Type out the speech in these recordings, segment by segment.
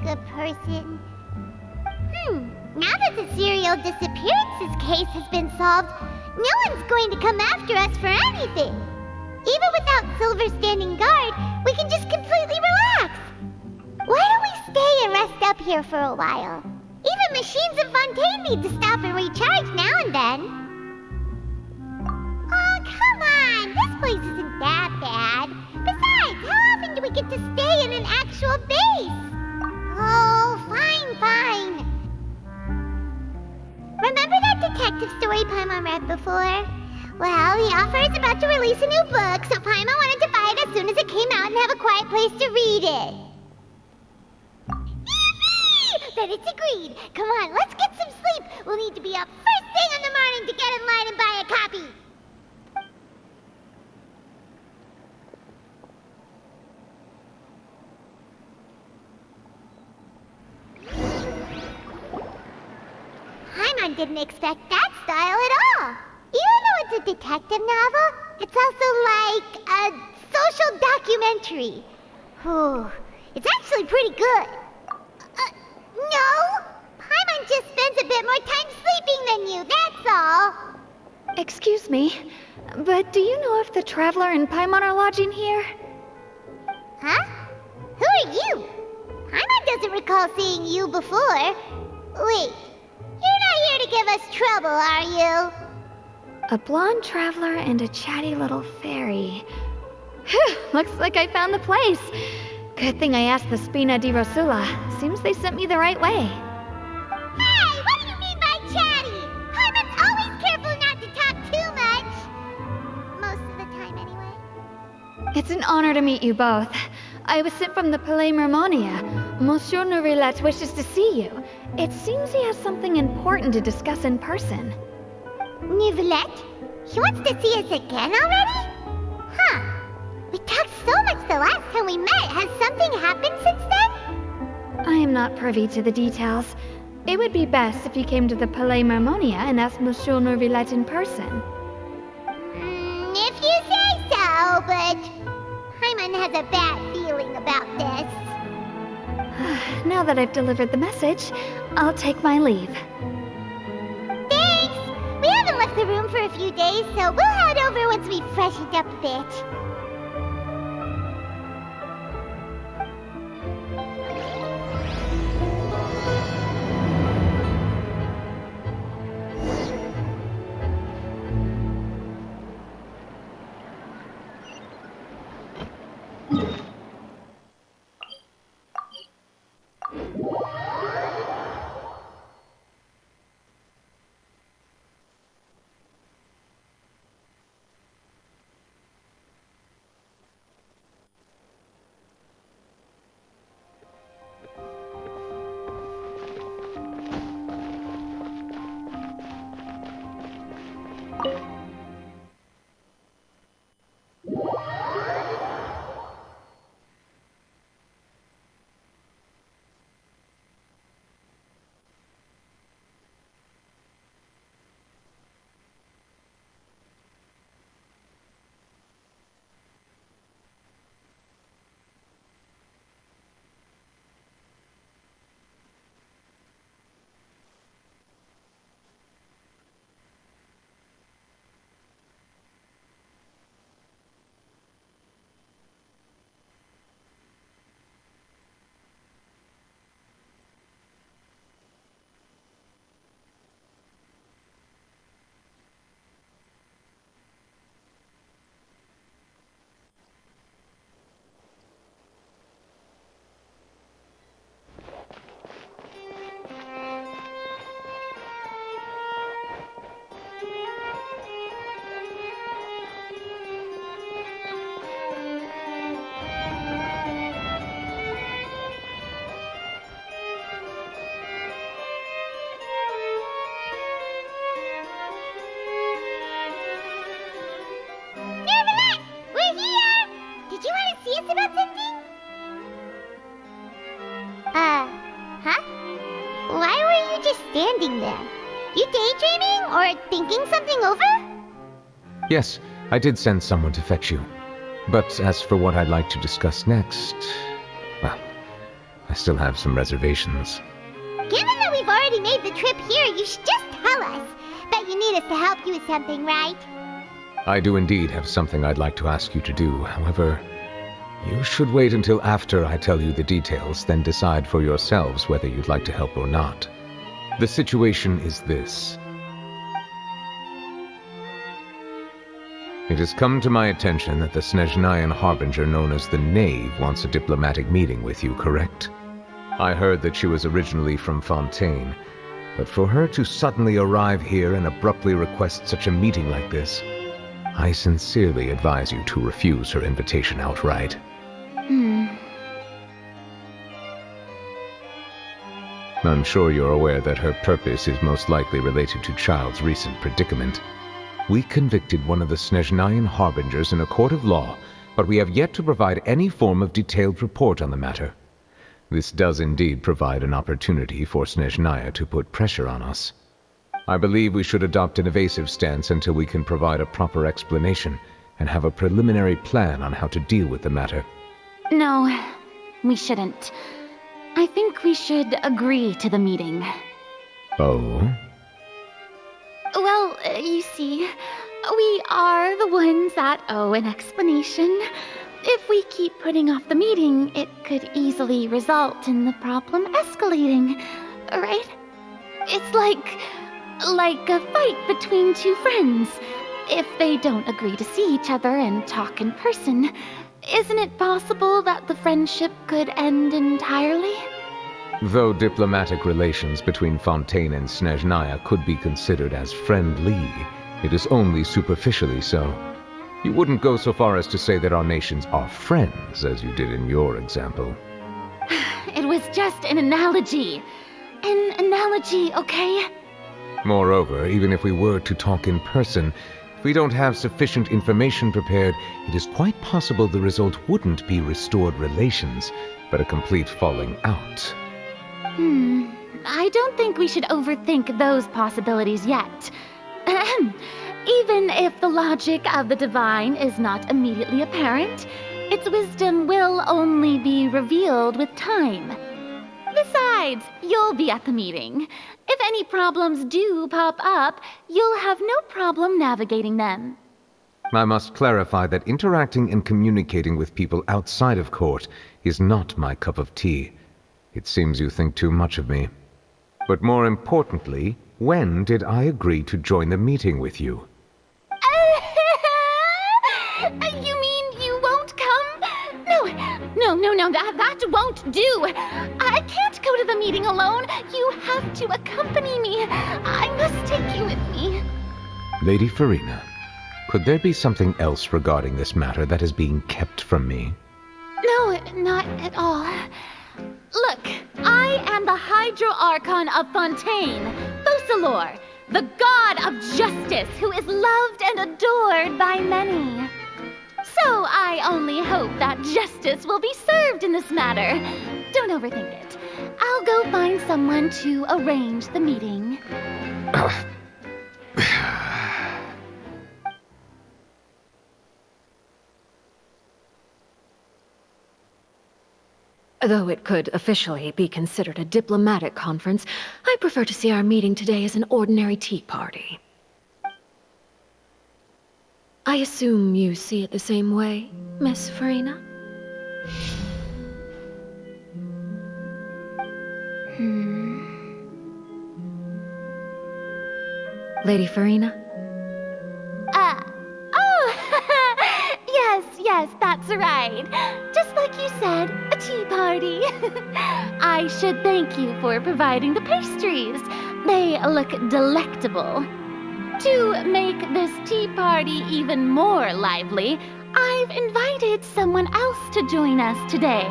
good person. Now that the serial disappearances case has been solved, no one's going to come after us for anything. Even without Silver standing guard, we can just completely relax. Why don't we stay and rest up here for a while? Even machines in Fontaine need to stop and recharge now and then. Oh, come on! This place isn't that bad. Besides, how often do we get to stay in an actual base? Oh, fine. Remember that detective story Paimon read before? Well, the author is about to release a new book, so Paimon wanted to buy it as soon as it came out and have a quiet place to read it. Yippee! Then it's agreed. Come on, let's get some sleep. We'll need to be up first thing in the morning to get in line and buy a copy. Paimon didn't expect that style at all. Even though it's a detective novel, it's also like a social documentary. It's actually pretty good. No! Paimon just spends a bit more time sleeping than you, that's all. Excuse me, but do you know if the Traveler and Paimon are lodging here? Huh? Who are you? Paimon doesn't recall seeing you before. Wait, you're not here to give us trouble, are you? A blonde traveler and a chatty little fairy. Whew, looks like I found the place. Good thing I asked the Spina di Rosula. Seems they sent me the right way. Hey, what do you mean by chatty? Paimon's always careful not to talk too much. Most of the time, anyway. It's an honor to meet you both. I was sent from the Palais Mermonia. Monsieur Nourilette wishes to see you. It seems he has something important to discuss in person. Nourilette? He wants to see us again already? Huh. We talked so much the last time we met. Has something happened since then? I am not privy to the details. It would be best if you came to the Palais Mermonia and asked Monsieur Nourilette in person. If you say so, but Paimon has a bad feeling about this. Now that I've delivered the message, I'll take my leave. Thanks! We haven't left the room for a few days, so we'll head over once we've freshened up a bit. Standing there. You daydreaming or thinking something over? Yes, I did send someone to fetch you. But as for what I'd like to discuss next, well, I still have some reservations. Given that we've already made the trip here, you should just tell us. Bet you need us to help you with something, right? I do indeed have something I'd like to ask you to do. However, you should wait until after I tell you the details, then decide for yourselves whether you'd like to help or not. The situation is this. It has come to my attention that the Snezhnayan harbinger known as the Knave wants a diplomatic meeting with you, correct? I heard that she was originally from Fontaine, but for her to suddenly arrive here and abruptly request such a meeting like this, I sincerely advise you to refuse her invitation outright. I'm sure you're aware that her purpose is most likely related to Child's recent predicament. We convicted one of the Snezhnayan harbingers in a court of law, but we have yet to provide any form of detailed report on the matter. This does indeed provide an opportunity for Snezhnaya to put pressure on us. I believe we should adopt an evasive stance until we can provide a proper explanation and have a preliminary plan on how to deal with the matter. No, we shouldn't. I think we should agree to the meeting. Oh? Well, you see, we are the ones that owe an explanation. If we keep putting off the meeting, it could easily result in the problem escalating, right? It's like a fight between two friends. If they don't agree to see each other and talk in person, isn't it possible that the friendship could end entirely? Though diplomatic relations between Fontaine and Snezhnaya could be considered as friendly, it is only superficially so. You wouldn't go so far as to say that our nations are friends, as you did in your example. It was just an analogy. An analogy, okay? Moreover, even if we were to talk in person, if we don't have sufficient information prepared, it is quite possible the result wouldn't be restored relations, but a complete falling out. I don't think we should overthink those possibilities yet. Even if the logic of the divine is not immediately apparent, its wisdom will only be revealed with time. Besides, you'll be at the meeting. If any problems do pop up, you'll have no problem navigating them. I must clarify that interacting and communicating with people outside of court is not my cup of tea. It seems you think too much of me. But more importantly, when did I agree to join the meeting with you? You mean you won't come? No, that won't do. I can't go to the meeting alone. You have to accompany me. I must take you with me. Lady Farina, could there be something else regarding this matter that is being kept from me? No, not at all. Look, I am the Hydro-Archon of Fontaine, Focalor, the god of justice who is loved and adored by many. So I only hope that justice will be served in this matter. Don't overthink it. I'll go find someone to arrange the meeting. Though it could officially be considered a diplomatic conference, I prefer to see our meeting today as an ordinary tea party. I assume you see it the same way, Miss Farina? Lady Farina? Yes, that's right. Just like you said, a tea party. I should thank you for providing the pastries. They look delectable. To make this tea party even more lively, I've invited someone else to join us today.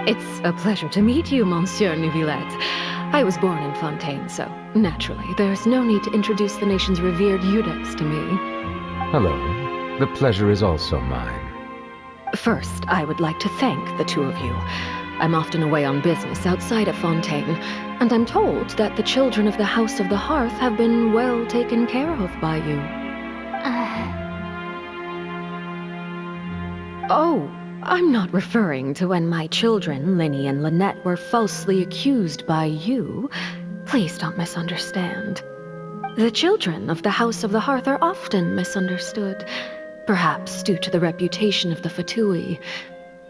It's a pleasure to meet you, Monsieur Neuvillette. I was born in Fontaine, so naturally, there's no need to introduce the nation's revered Eudex to me. Hello. The pleasure is also mine. First, I would like to thank the two of you. I'm often away on business outside of Fontaine, and I'm told that the children of the House of the Hearth have been well taken care of by you. Oh, I'm not referring to when my children, Linny and Lynette, were falsely accused by you. Please don't misunderstand. The children of the House of the Hearth are often misunderstood, perhaps due to the reputation of the Fatui.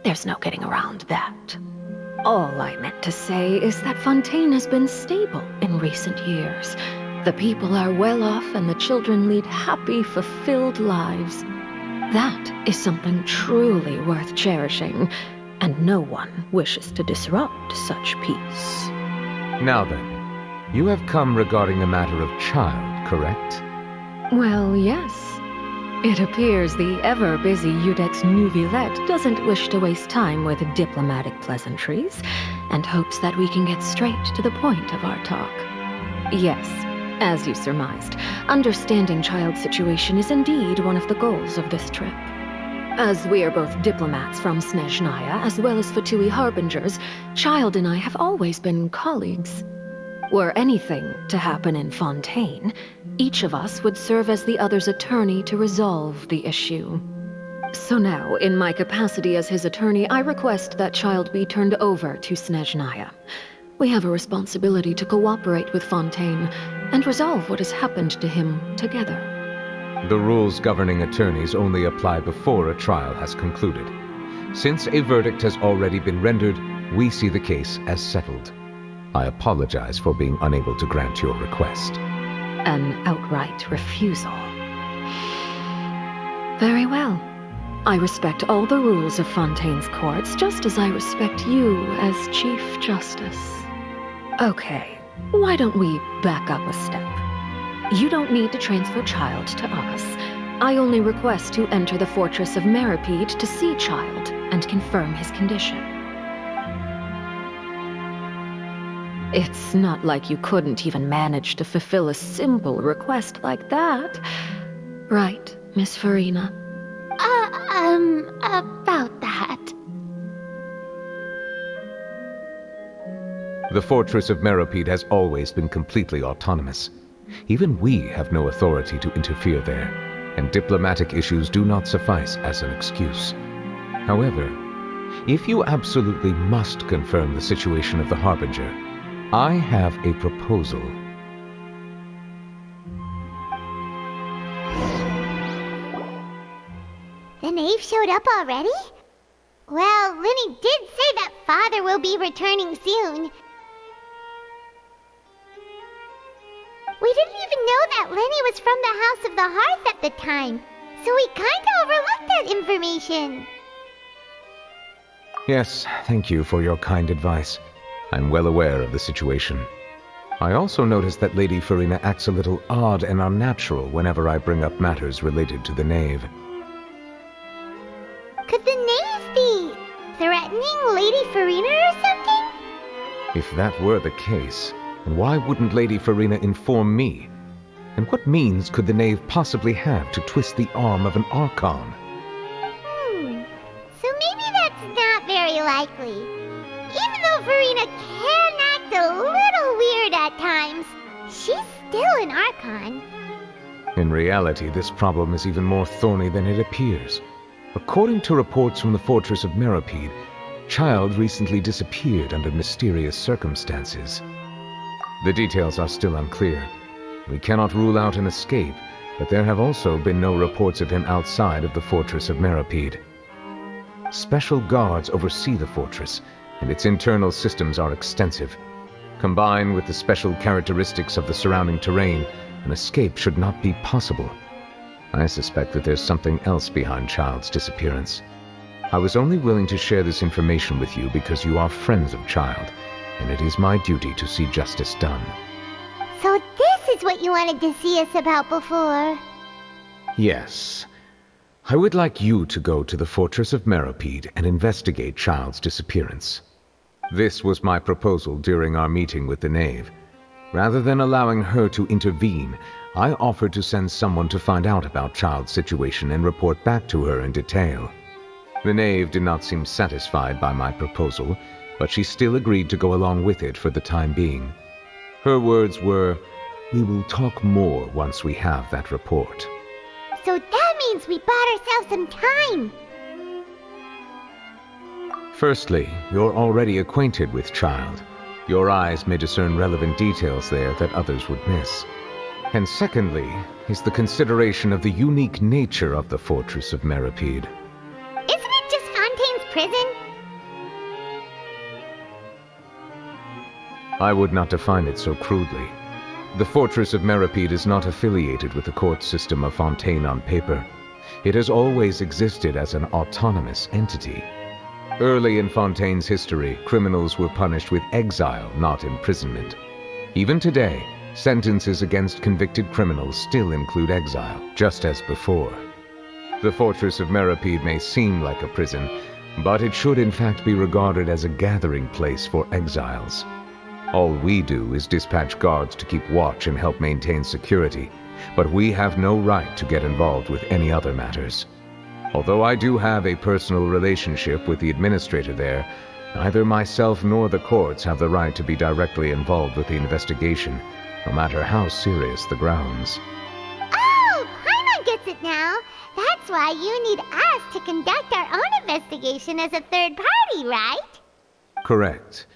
There's no getting around that. All I meant to say is that Fontaine has been stable in recent years. The people are well off and the children lead happy, fulfilled lives. That is something truly worth cherishing, and no one wishes to disrupt such peace. Now then, you have come regarding a matter of child, correct? Well, yes. It appears the ever-busy Udex Nouvillette doesn't wish to waste time with diplomatic pleasantries, and hopes that we can get straight to the point of our talk. Yes, as you surmised, understanding child's situation is indeed one of the goals of this trip. As we are both diplomats from Snezhnaya as well as Fatui harbingers, Child and I have always been colleagues. Were anything to happen in Fontaine, each of us would serve as the other's attorney to resolve the issue. So now, in my capacity as his attorney, I request that Child be turned over to Snezhnaya. We have a responsibility to cooperate with Fontaine and resolve what has happened to him together. The rules governing attorneys only apply before a trial has concluded. Since a verdict has already been rendered, we see the case as settled. I apologize for being unable to grant your request. An outright refusal. Very well. I respect all the rules of Fontaine's courts, just as I respect you as Chief Justice. Okay, why don't we back up a step? You don't need to transfer Child to us. I only request to enter the fortress of Meripede to see Child and confirm his condition. It's not like you couldn't even manage to fulfill a simple request like that. Right, Miss Farina? About that. The fortress of Meripede has always been completely autonomous. Even we have no authority to interfere there, and diplomatic issues do not suffice as an excuse. However, if you absolutely must confirm the situation of the Harbinger, I have a proposal. The knave showed up already? Well, Linny did say that Father will be returning soon. We didn't even know that Linny was from the House of the Hearth at the time, so we kinda overlooked that information. Yes, thank you for your kind advice. I'm well aware of the situation. I also noticed that Lady Farina acts a little odd and unnatural whenever I bring up matters related to the knave. Could the knave be threatening Lady Farina or something? If that were the case, then why wouldn't Lady Farina inform me? And what means could the knave possibly have to twist the arm of an Archon? So maybe that's not very likely. Even though Farina can act a little weird at times, she's still an Archon. In reality, this problem is even more thorny than it appears. According to reports from the fortress of Meripede, Child recently disappeared under mysterious circumstances. The details are still unclear. We cannot rule out an escape, but there have also been no reports of him outside of the fortress of Meripede. Special guards oversee the fortress, and its internal systems are extensive. Combined with the special characteristics of the surrounding terrain, an escape should not be possible. I suspect that there's something else behind Child's disappearance. I was only willing to share this information with you because you are friends of Child, and it is my duty to see justice done. So this is what you wanted to see us about before. Yes. I would like you to go to the fortress of Meripede and investigate Child's disappearance. This was my proposal during our meeting with the knave. Rather than allowing her to intervene, I offered to send someone to find out about Child's situation and report back to her in detail. The knave did not seem satisfied by my proposal, but she still agreed to go along with it for the time being. Her words were, "We will talk more once we have that report." So that means we bought ourselves some time. Firstly, you're already acquainted with Child. Your eyes may discern relevant details there that others would miss. And secondly, is the consideration of the unique nature of the Fortress of Meripede. Isn't it just Fontaine's prison? I would not define it so crudely. The Fortress of Meripede is not affiliated with the court system of Fontaine on paper. It has always existed as an autonomous entity. Early in Fontaine's history, criminals were punished with exile, not imprisonment. Even today, sentences against convicted criminals still include exile, just as before. The Fortress of Meripede may seem like a prison, but it should in fact be regarded as a gathering place for exiles. All we do is dispatch guards to keep watch and help maintain security, but we have no right to get involved with any other matters. Although I do have a personal relationship with the administrator there, neither myself nor the courts have the right to be directly involved with the investigation, no matter how serious the grounds. Oh, Paimon gets it now. That's why you need us to conduct our own investigation as a third party, right? Correct.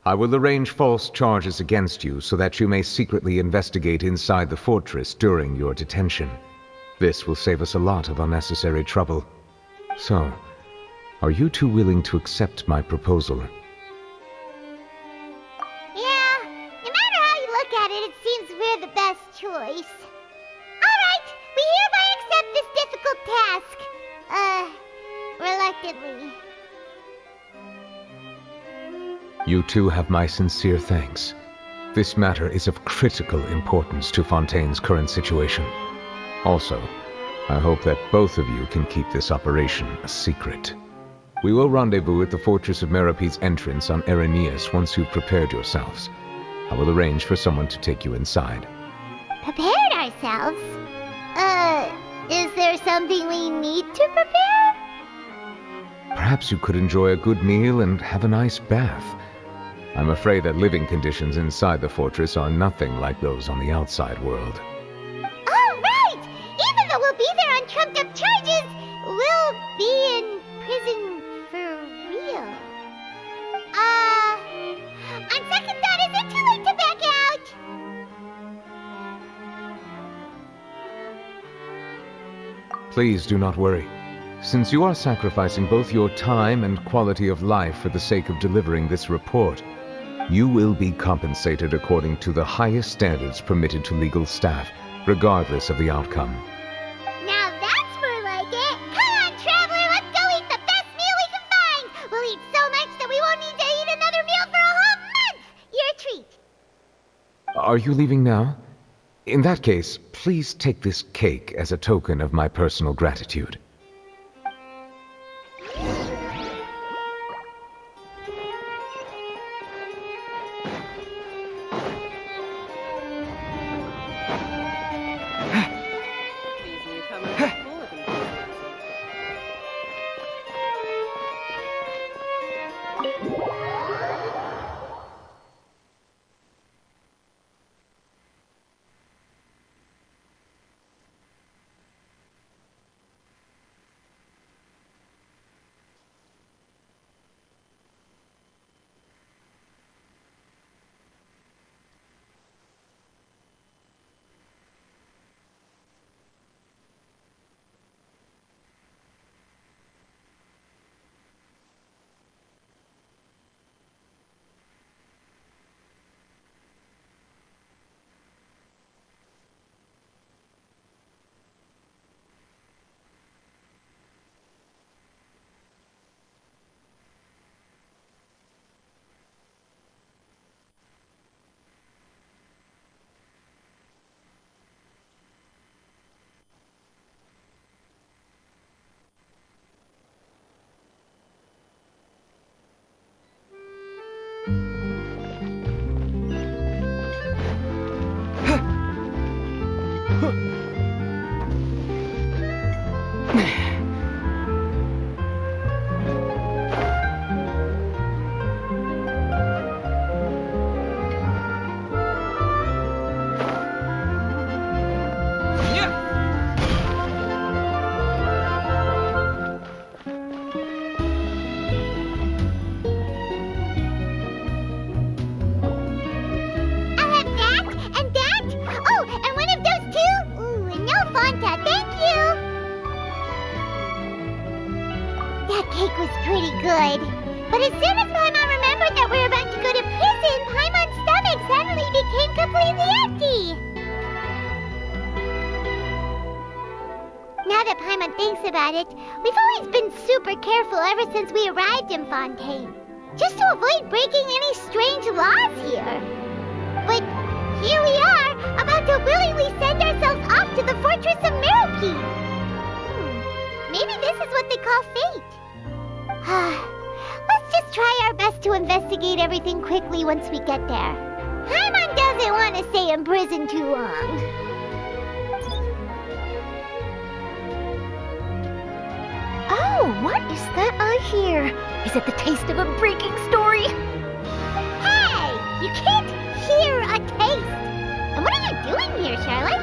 I will arrange false charges against you so that you may secretly investigate inside the fortress during your detention. This will save us a lot of unnecessary trouble. So, are you two willing to accept my proposal? Yeah, no matter how you look at it, it seems we're the best choice. Alright, we hereby accept this difficult task. Reluctantly. You two have my sincere thanks. This matter is of critical importance to Fontaine's current situation. Also, I hope that both of you can keep this operation a secret. We will rendezvous at the Fortress of Meripede's entrance on Erinius once you've prepared yourselves. I will arrange for someone to take you inside. Prepared ourselves? Is there something we need to prepare? Perhaps you could enjoy a good meal and have a nice bath. I'm afraid that living conditions inside the fortress are nothing like those on the outside world. Oh, right! Even though we'll be there on trumped-up charges, we'll be in prison for real. On second thought, is it too late to back out? Please do not worry. Since you are sacrificing both your time and quality of life for the sake of delivering this report, you will be compensated according to the highest standards permitted to legal staff, regardless of the outcome. Now that's more like it. Come on, traveler, let's go eat the best meal we can find. We'll eat so much that we won't need to eat another meal for a whole month. You're a treat. Are you leaving now? In that case, please take this cake as a token of my personal gratitude. good. But as soon as Paimon remembered that we were about to go to prison, Paimon's stomach suddenly became completely empty. Now that Paimon thinks about it, we've always been super careful ever since we arrived in Fontaine, just to avoid breaking any strange laws here. But here we are, about to willingly send ourselves off to the Fortress of Mirrorpeed. Maybe this is what they call fate. Let's just try our best to investigate everything quickly once we get there. Paimon doesn't want to stay in prison too long. Oh, what is that I hear? Is it the taste of a breaking story? Hey! You can't hear a taste! And what are you doing here, Charlotte?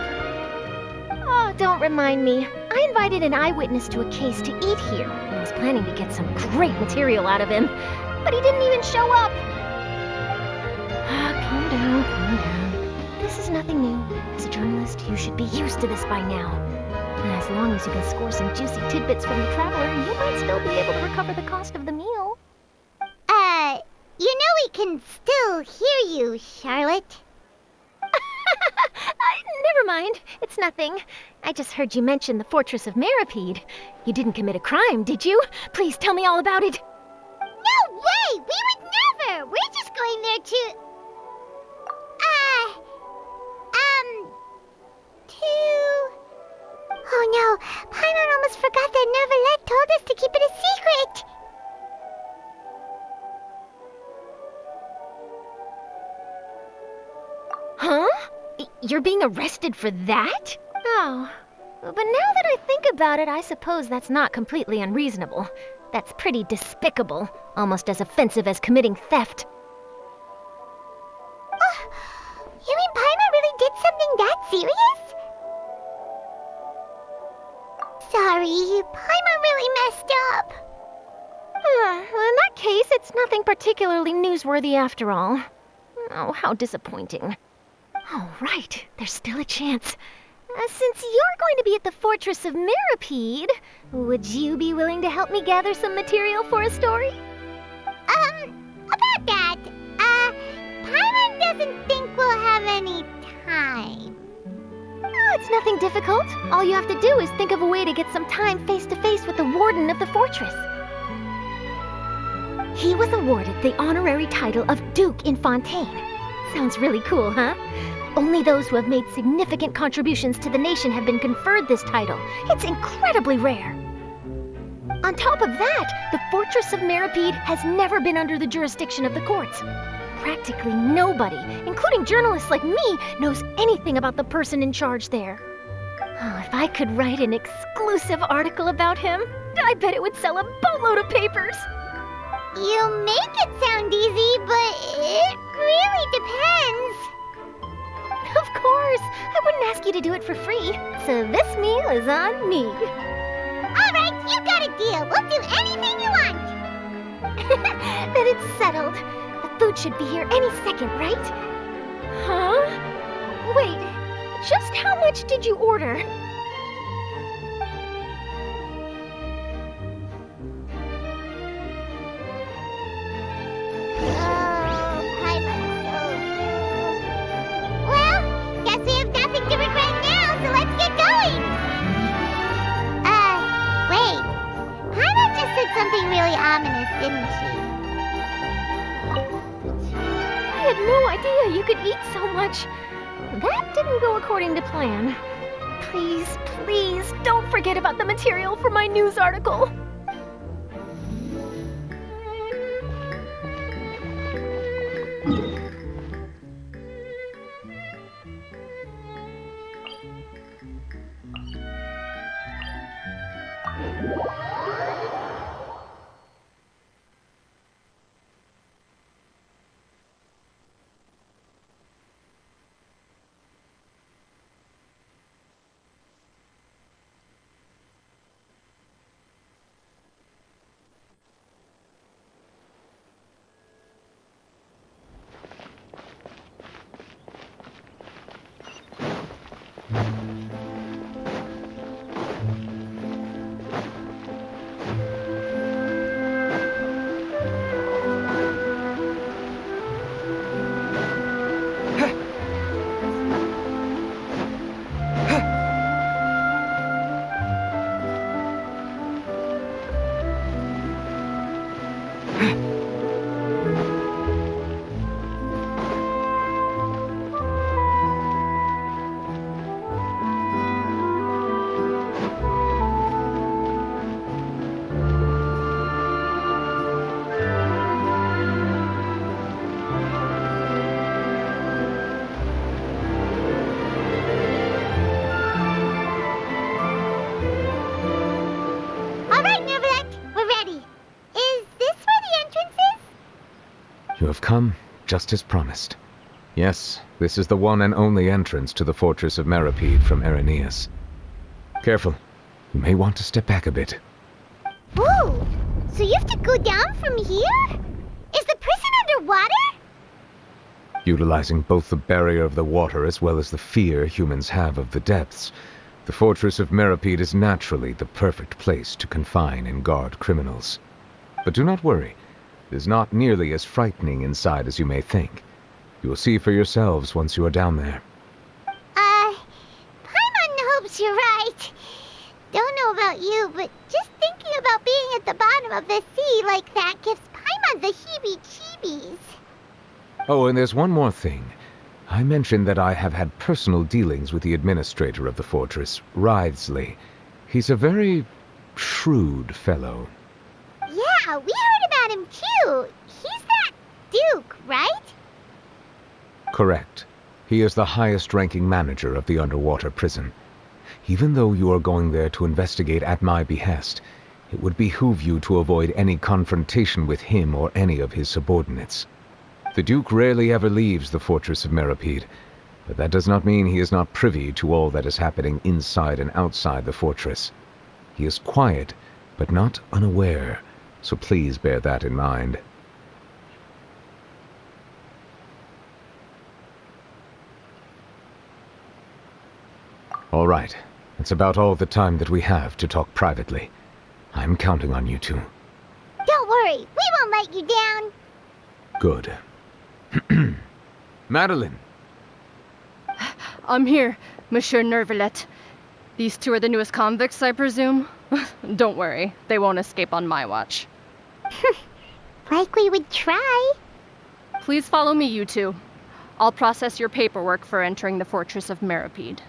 Oh, don't remind me. I invited an eyewitness to a case to eat here, and I was planning to get some great material out of him, but he didn't even show up. Calm down, calm down. This is nothing new. As a journalist, you should be used to this by now. And as long as you can score some juicy tidbits from the traveler, you might still be able to recover the cost of the meal. You know we can still hear you, Charlotte. Never mind. It's nothing. I just heard you mention the Fortress of Mirrorpeed. You didn't commit a crime, did you? Please tell me all about it. No way! We would never! We're just going there to... Oh no, Paimon almost forgot that Neverlet told us to keep it a secret! Huh? You're being arrested for that? Oh, but now that I think about it, I suppose that's not completely unreasonable. That's pretty despicable, almost as offensive as committing theft. You mean Paimon really did something that serious? Sorry, Paimon really messed up. Well, in that case, it's nothing particularly newsworthy after all. Oh, how disappointing. Oh, right, there's still a chance. Since you're going to be at the Fortress of Mirrorpeed, would you be willing to help me gather some material for a story? About that, Paimon doesn't think we'll have any time. Oh, it's nothing difficult. All you have to do is think of a way to get some time face-to-face with the warden of the fortress. He was awarded the honorary title of Duke in Fontaine. Sounds really cool, huh? Only those who have made significant contributions to the nation have been conferred this title. It's incredibly rare. On top of that, the Fortress of Mirrorpeed has never been under the jurisdiction of the courts. Practically nobody, including journalists like me, knows anything about the person in charge there. Oh, if I could write an exclusive article about him, I bet it would sell a boatload of papers. You make it sound easy, but it really depends. Of course, I wouldn't ask you to do it for free, so this meal is on me. All right, you got a deal. We'll do anything you want. Then it's settled. The food should be here any second, right? Huh? Wait, just how much did you order? Well, guess we have nothing to regret now, so let's get going. Wait. Paimon just said something really ominous, didn't she? I had no idea you could eat so much. That didn't go according to plan. Please, please, don't forget about the material for my news article. All right, Neverland, we're ready. Is this where the entrance is? You have come just as promised. Yes, this is the one and only entrance to the fortress of Meripede from Irenaeus. Careful. You may want to step back a bit. Whoa! So you have to go down from here? Is the prison underwater? Utilizing both the barrier of the water as well as the fear humans have of the depths, the fortress of Meripede is naturally the perfect place to confine and guard criminals. But do not worry. It is not nearly as frightening inside as you may think. You will see for yourselves once you are down there. Paimon hopes you're right. Don't know about you, but just thinking about being at the bottom of the sea like that gives Paimon the heebie-jeebies. Oh, and there's one more thing. I mentioned that I have had personal dealings with the administrator of the fortress, Wriothesley. He's a very shrewd fellow. Yeah, we heard about him too. He's that Duke, right? Correct. He is the highest-ranking manager of the underwater prison. Even though you are going there to investigate at my behest, it would behoove you to avoid any confrontation with him or any of his subordinates. The Duke rarely ever leaves the fortress of Meripede, but that does not mean he is not privy to all that is happening inside and outside the fortress. He is quiet, but not unaware, so please bear that in mind. All right. That's about all the time that we have to talk privately. I'm counting on you two. Don't worry, we won't let you down. Good. Madeline! I'm here, Monsieur Nervalet. These two are the newest convicts, I presume? Don't worry, they won't escape on my watch. Like we would try. Please follow me, you two. I'll process your paperwork for entering the fortress of Meripede.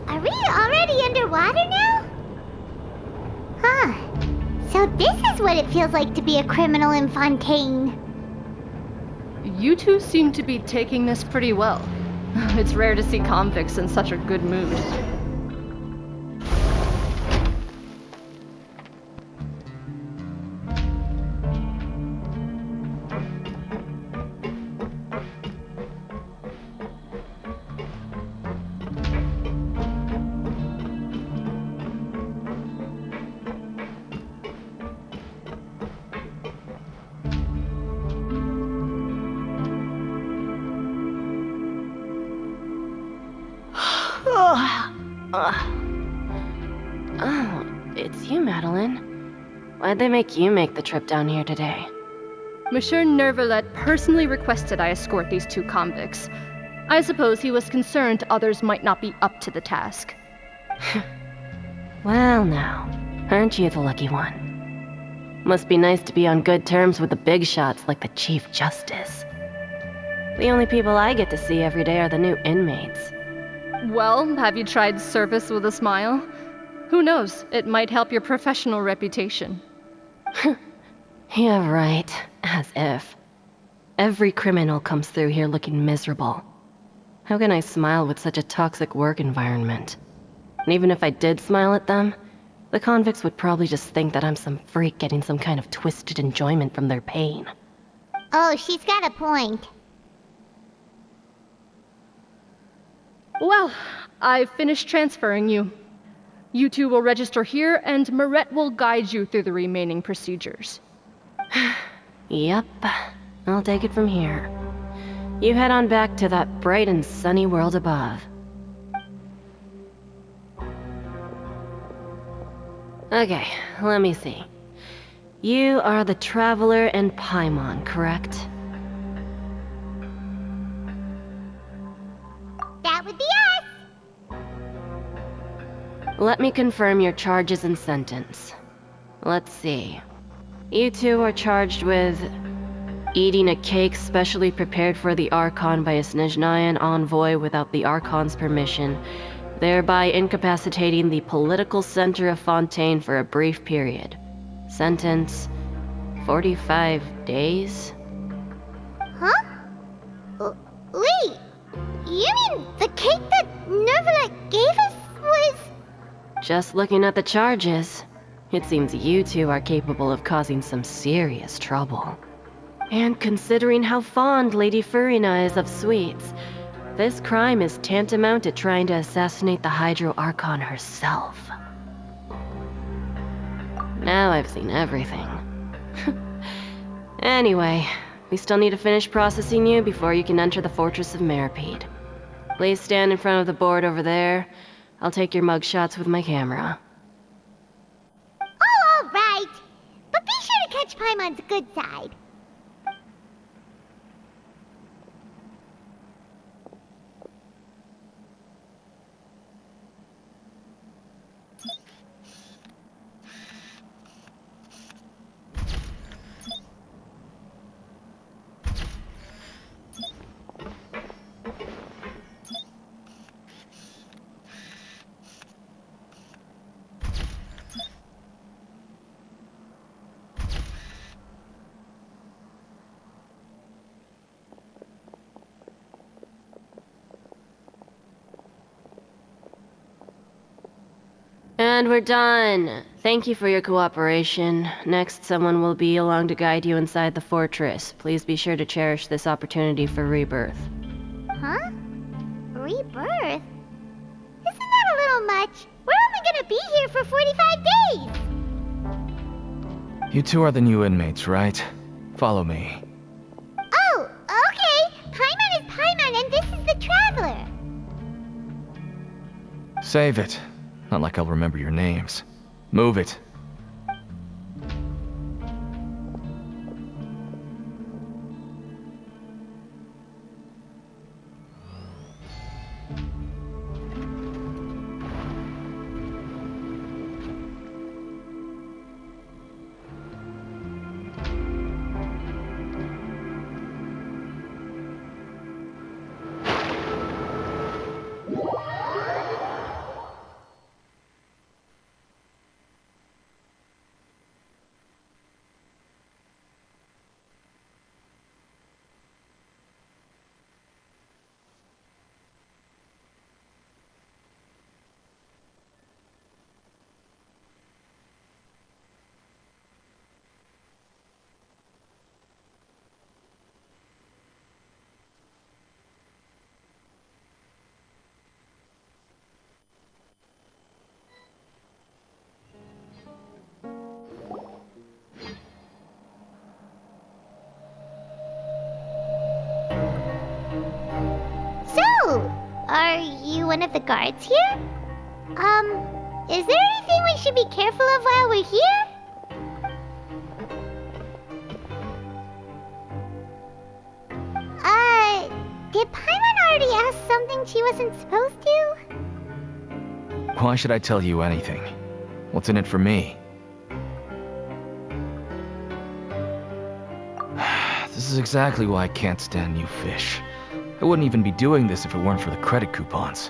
Are we already underwater now? Huh. So this is what it feels like to be a criminal in Fontaine. You two seem to be taking this pretty well. It's rare to see convicts in such a good mood. Madeline. Why'd they make you make the trip down here today? Monsieur Nervalet personally requested I escort these 2 convicts. I suppose he was concerned others might not be up to the task. Well now, aren't you the lucky one? Must be nice to be on good terms with the big shots like the Chief Justice. The only people I get to see every day are the new inmates. Well, have you tried service with a smile? Who knows, it might help your professional reputation. Yeah, right. As if. Every criminal comes through here looking miserable. How can I smile with such a toxic work environment? And even if I did smile at them, the convicts would probably just think that I'm some freak getting some kind of twisted enjoyment from their pain. Oh, she's got a point. Well, I've finished transferring you. You 2 will register here, and Marette will guide you through the remaining procedures. Yep, I'll take it from here. You head on back to that bright and sunny world above. Okay, let me see. You are the Traveler and Paimon, correct? That would be us! Let me confirm your charges and sentence. Let's see. You 2 are charged with eating a cake specially prepared for the Archon by a Snezhnayan envoy without the Archon's permission, thereby incapacitating the political center of Fontaine for a brief period. Sentence: 45 days? Huh? Wait, you mean the cake that Nervalet gave us was... Just looking at the charges, it seems you 2 are capable of causing some serious trouble. And considering how fond Lady Furina is of sweets, this crime is tantamount to trying to assassinate the Hydro Archon herself. Now I've seen everything. Anyway, we still need to finish processing you before you can enter the Fortress of Meripede. Please stand in front of the board over there. I'll take your mugshots with my camera. Oh, all right. But be sure to catch Paimon's good side. And we're done. Thank you for your cooperation. Next, someone will be along to guide you inside the fortress. Please be sure to cherish this opportunity for rebirth. Huh? Rebirth? Isn't that a little much? We're only gonna be here for 45 days! You 2 are the new inmates, right? Follow me. Oh, okay! Paimon is Paimon and this is the Traveler! Save it. Not like I'll remember your names. Move it. So, are you one of the guards here? Is there anything we we should be careful of while we're here? Did Paimon already ask something she wasn't supposed to? Why should I tell you anything? What's in it for me? This is exactly why I can't stand you fish. I wouldn't even be doing this if it weren't for the credit coupons.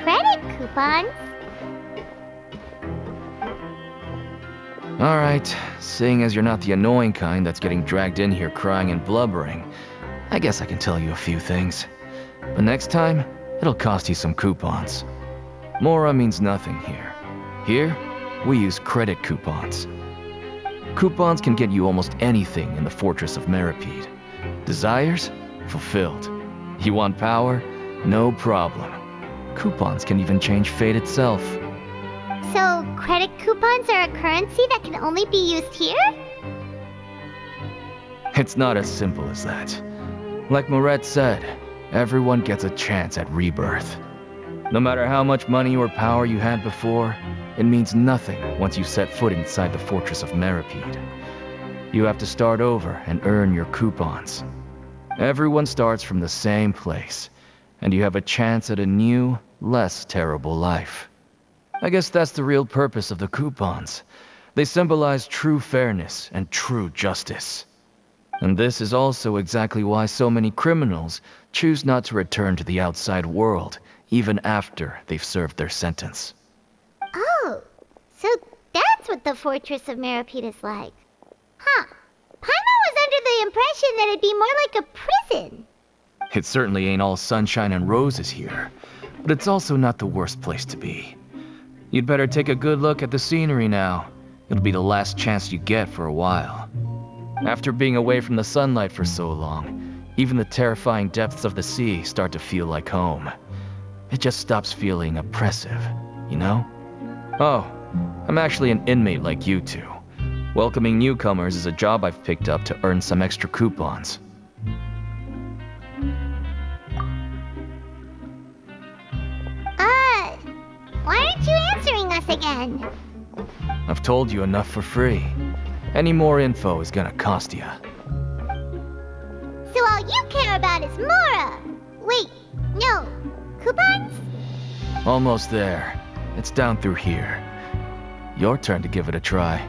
Credit coupons? Alright, seeing as you're not the annoying kind that's getting dragged in here crying and blubbering, I guess I can tell you a few things. But next time, it'll cost you some coupons. Mora means nothing here. Here, we use credit coupons. Coupons can get you almost anything in the Fortress of Meripede. Desires? Fulfilled. You want power? No problem. Coupons can even change fate itself. So, credit coupons are a currency that can only be used here? It's not as simple as that. Like Moret said, everyone gets a chance at rebirth. No matter how much money or power you had before, it means nothing once you set foot inside the Fortress of Meripede. You have to start over and earn your coupons. Everyone starts from the same place, and you have a chance at a new, less terrible life. I guess that's the real purpose of the coupons. They symbolize true fairness and true justice. And this is also exactly why so many criminals choose not to return to the outside world, even after they've served their sentence. Oh, so that's what the Fortress of Meripede is like. Huh. Paimon was under the impression that it'd be more like a prison. It certainly ain't all sunshine and roses here, but it's also not the worst place to be. You'd better take a good look at the scenery now. It'll be the last chance you get for a while. After being away from the sunlight for so long, even the terrifying depths of the sea start to feel like home. It just stops feeling oppressive, you know? Oh, I'm actually an inmate like you two. Welcoming newcomers is a job I've picked up to earn some extra coupons. Why aren't you answering us again? I've told you enough for free. Any more info is gonna cost you. So all you care about is Mora! Wait, no. Coupons? Almost there. It's down through here. Your turn to give it a try.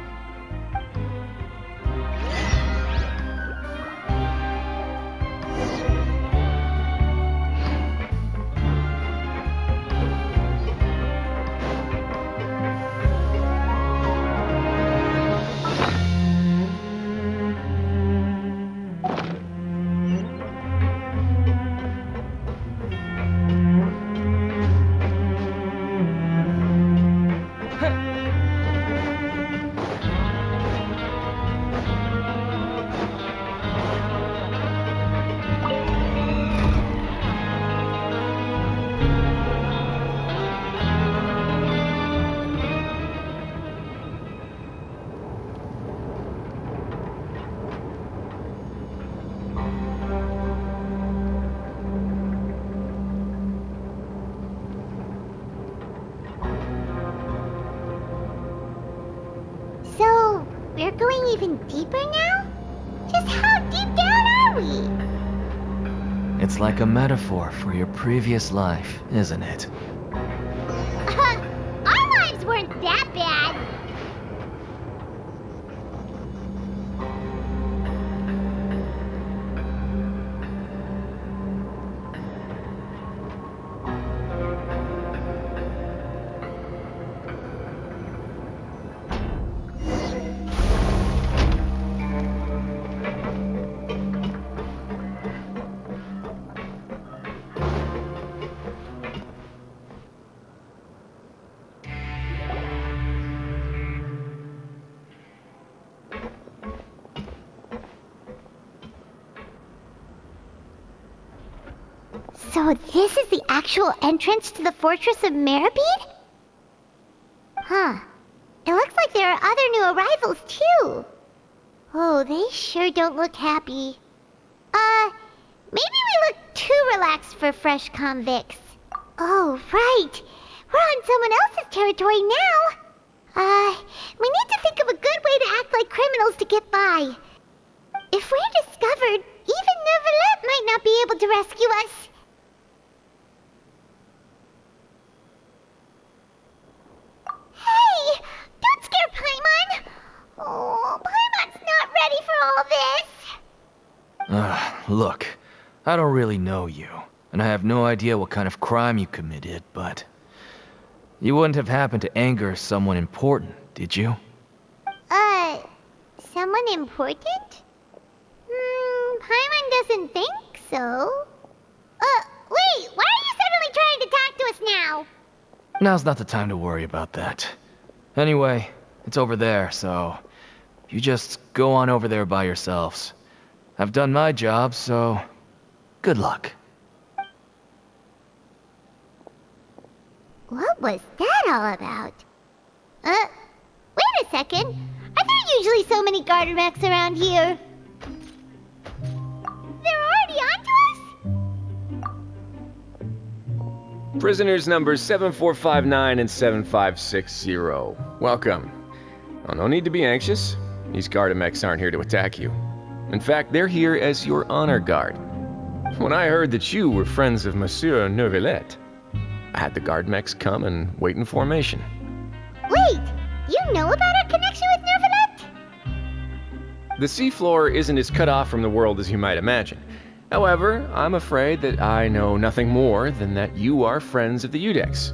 So, we're going even deeper now? Just how deep down are we? It's like a metaphor for your previous life, isn't it? Our lives weren't that bad. So this is the actual entrance to the Fortress of Meripede? Huh. It looks like there are other new arrivals too. Oh, they sure don't look happy. Maybe we look too relaxed for fresh convicts. Oh, right. We're on someone else's territory now. We need to think of a good way to act like criminals to get by. If we're discovered, even Neuvillette might not be able to rescue us. Hey! Don't scare Paimon! Oh, Paimon's not ready for all this! Look, I don't really know you, and I have no idea what kind of crime you committed, but... You wouldn't have happened to anger someone important, did you? Someone important? Paimon doesn't think so. Wait, why are you suddenly trying to talk to us now? Now's not the time to worry about that. Anyway, it's over there, so... You just go on over there by yourselves. I've done my job, so... Good luck. What was that all about? Wait a second. Are there usually so many Garderex around here? They're already onto us? Prisoners numbers 7459 and 7560. Welcome. Oh, no need to be anxious. These Gardemex aren't here to attack you. In fact, they're here as your honor guard. When I heard that you were friends of Monsieur Neuvillette, I had the Gardemex come and wait in formation. Wait! You know about our connection with Neuvillette? The seafloor isn't as cut off from the world as you might imagine. However, I'm afraid that I know nothing more than that you are friends of the Udex.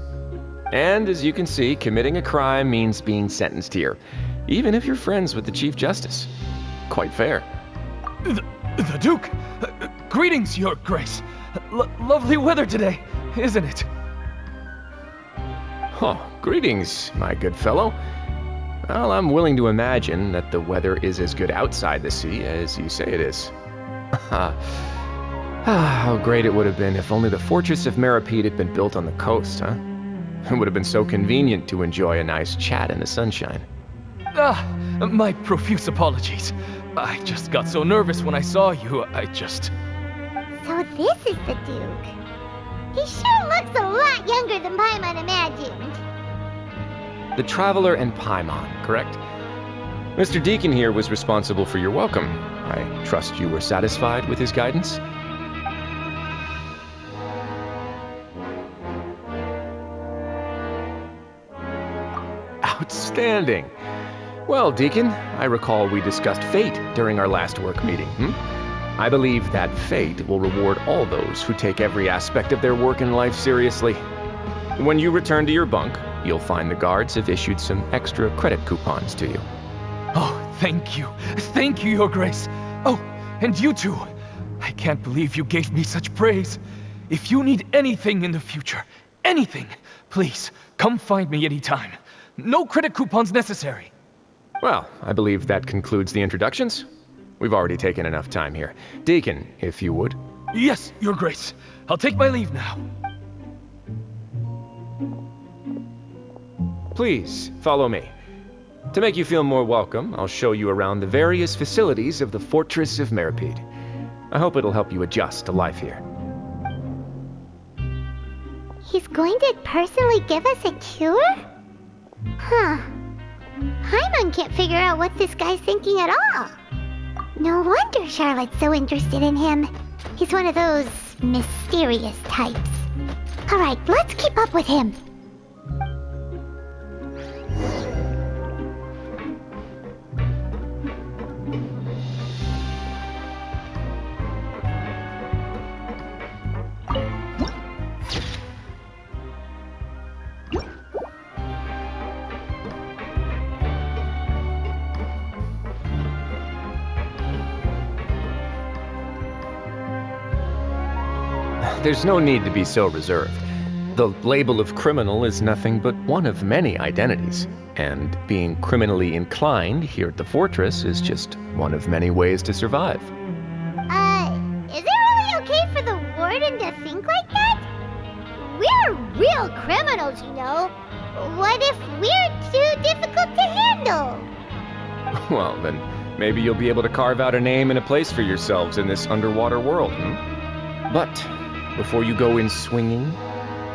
And as you can see, committing a crime means being sentenced here, even if you're friends with the Chief Justice. Quite fair. The Duke! Greetings, Your Grace! Lovely weather today, isn't it? Oh, greetings, my good fellow. Well, I'm willing to imagine that the weather is as good outside the sea as you say it is. How great it would have been if only the Fortress of Meripede had been built on the coast, huh? It would have been so convenient to enjoy a nice chat in the sunshine. My profuse apologies. I just got so nervous when I saw you, So this is the Duke. He sure looks a lot younger than Paimon imagined. The Traveler and Paimon, correct? Mr. Deacon here was responsible for your welcome. I trust you were satisfied with his guidance? Outstanding. Well, Deacon, I recall we discussed fate during our last work meeting, I believe that fate will reward all those who take every aspect of their work in life seriously. When you return to your bunk, you'll find the guards have issued some extra credit coupons to you. Oh, thank you. Thank you, Your Grace. Oh, and you too. I can't believe you gave me such praise. If you need anything in the future, anything, please, come find me anytime. No credit coupons necessary. Well, I believe that concludes the introductions. We've already taken enough time here. Deacon, if you would. Yes, Your Grace. I'll take my leave now. Please, follow me. To make you feel more welcome, I'll show you around the various facilities of the Fortress of Meripede. I hope it'll help you adjust to life here. He's going to personally give us a cure? Huh. Paimon can't figure out what this guy's thinking at all. No wonder Charlotte's so interested in him. He's one of those mysterious types. Alright, let's keep up with him. There's no need to be so reserved. The label of criminal is nothing but one of many identities, and being criminally inclined here at the fortress is just one of many ways to survive. Is it really okay for the warden to think like that? We're real criminals, you know. What if we're too difficult to handle? Well, then maybe you'll be able to carve out a name and a place for yourselves in this underwater world, But before you go in swinging,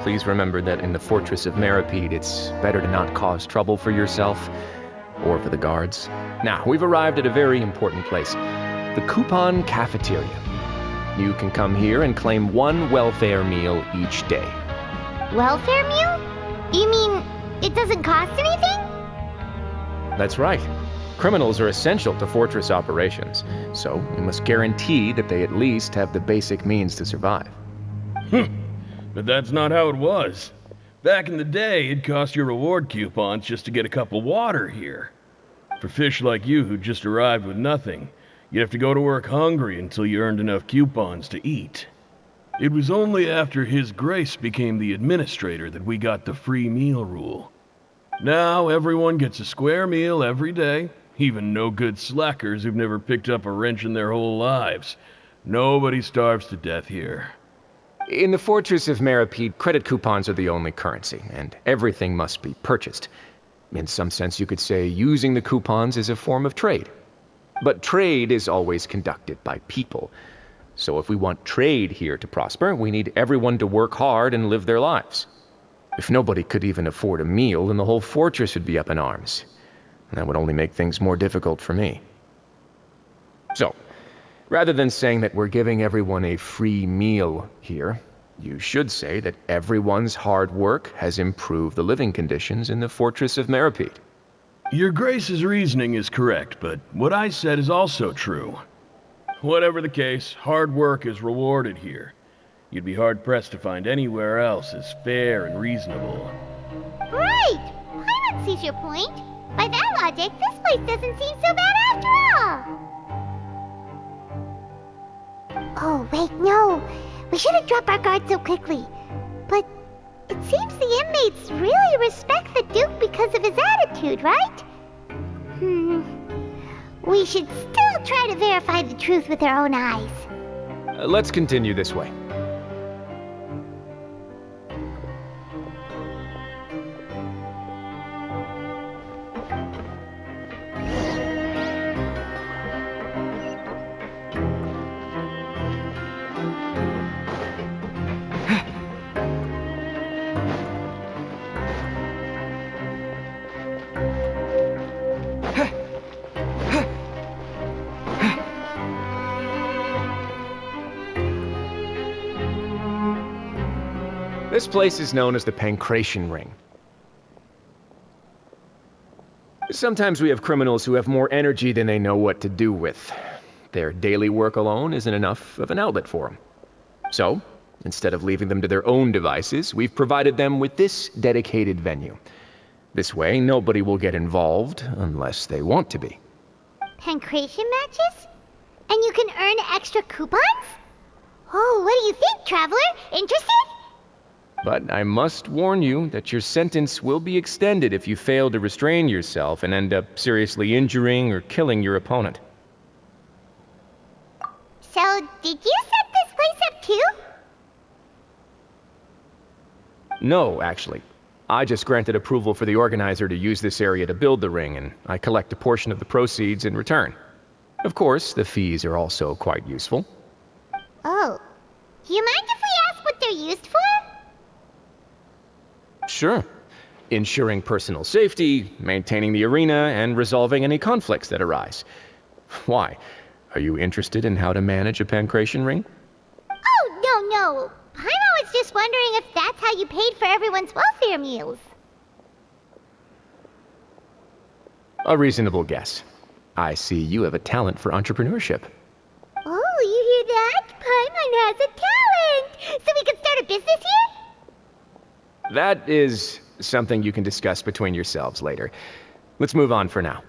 please remember that in the Fortress of Meripede, it's better to not cause trouble for yourself or for the guards. Now, we've arrived at a very important place, the Coupon Cafeteria. You can come here and claim one welfare meal each day. Welfare meal? You mean it doesn't cost anything? That's right. Criminals are essential to Fortress operations, so we must guarantee that they at least have the basic means to survive. But that's not how it was. Back in the day, it cost your reward coupons just to get a cup of water here. For fish like you who just arrived with nothing, you'd have to go to work hungry until you earned enough coupons to eat. It was only after His Grace became the administrator that we got the free meal rule. Now everyone gets a square meal every day, even no-good slackers who've never picked up a wrench in their whole lives. Nobody starves to death here. In the Fortress of Meripede, credit coupons are the only currency, and everything must be purchased. In some sense, you could say using the coupons is a form of trade. But trade is always conducted by people. So if we want trade here to prosper, we need everyone to work hard and live their lives. If nobody could even afford a meal, then the whole fortress would be up in arms. And that would only make things more difficult for me. So, rather than saying that we're giving everyone a free meal here, you should say that everyone's hard work has improved the living conditions in the Fortress of Meripede. Your Grace's reasoning is correct, but what I said is also true. Whatever the case, hard work is rewarded here. You'd be hard-pressed to find anywhere else as fair and reasonable. Right! Paimon sees your point. By that logic, this place doesn't seem so bad after all. Oh, wait, no. We shouldn't drop our guard so quickly. But it seems the inmates really respect the Duke because of his attitude, right? We should still try to verify the truth with our own eyes. Let's continue this way. This place is known as the Pancration Ring. Sometimes we have criminals who have more energy than they know what to do with. Their daily work alone isn't enough of an outlet for them. So, instead of leaving them to their own devices, we've provided them with this dedicated venue. This way, nobody will get involved unless they want to be. Pancration matches? And you can earn extra coupons? Oh, what do you think, Traveler? Interested? But I must warn you that your sentence will be extended if you fail to restrain yourself and end up seriously injuring or killing your opponent. So, did you set this place up too? No, actually. I just granted approval for the organizer to use this area to build the ring, and I collect a portion of the proceeds in return. Of course, the fees are also quite useful. Oh. Do you mind if we ask what they're used for? Sure. Ensuring personal safety, maintaining the arena, and resolving any conflicts that arise. Why? Are you interested in how to manage a pancration ring? Oh, no. Paimon was just wondering if that's how you paid for everyone's welfare meals. A reasonable guess. I see you have a talent for entrepreneurship. Oh, you hear that? Paimon has a talent! So we can start a business here? That is something you can discuss between yourselves later. Let's move on for now.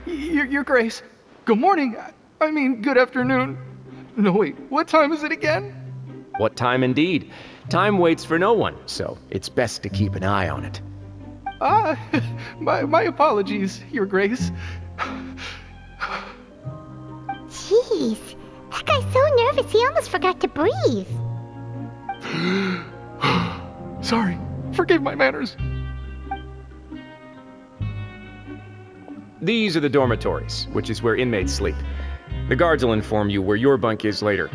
Your Grace. Good morning. I mean, good afternoon. No, wait, what time is it again? What time indeed? Time waits for no one, so it's best to keep an eye on it. My apologies, Your Grace. Jeez, that guy's so nervous he almost forgot to breathe. Sorry, forgive my manners. These are the dormitories, which is where inmates sleep. The guards will inform you where your bunk is later.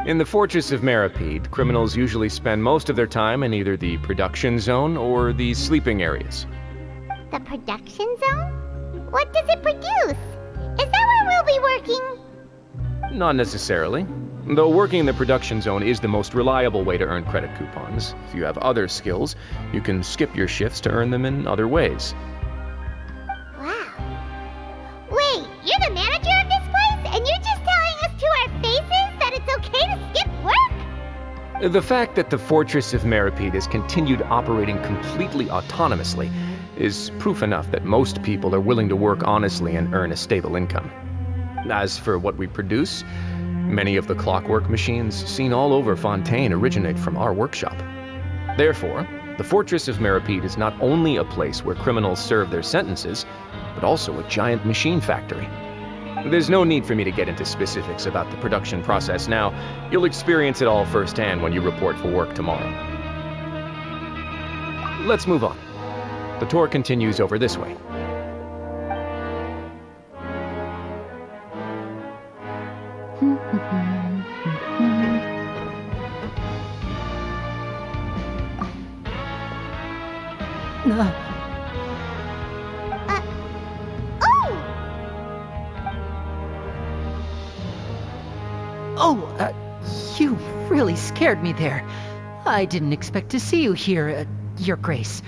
In the Fortress of Meripede, criminals usually spend most of their time in either the production zone or the sleeping areas. The production zone? What does it produce? Is that where we'll be working? Not necessarily. Though working in the production zone is the most reliable way to earn credit coupons. If you have other skills, you can skip your shifts to earn them in other ways. Wow. Wait, you're the manager of this place, and you're just telling us to our faces that it's okay to skip work? The fact that the Fortress of Meripede has continued operating completely autonomously is proof enough that most people are willing to work honestly and earn a stable income. As for what we produce, many of the clockwork machines seen all over Fontaine originate from our workshop. Therefore, the Fortress of Meripede is not only a place where criminals serve their sentences, but also a giant machine factory. There's no need for me to get into specifics about the production process now. You'll experience it all firsthand when you report for work tomorrow. Let's move on. The tour continues over this way. You really scared me there. I didn't expect to see you here, Your Grace.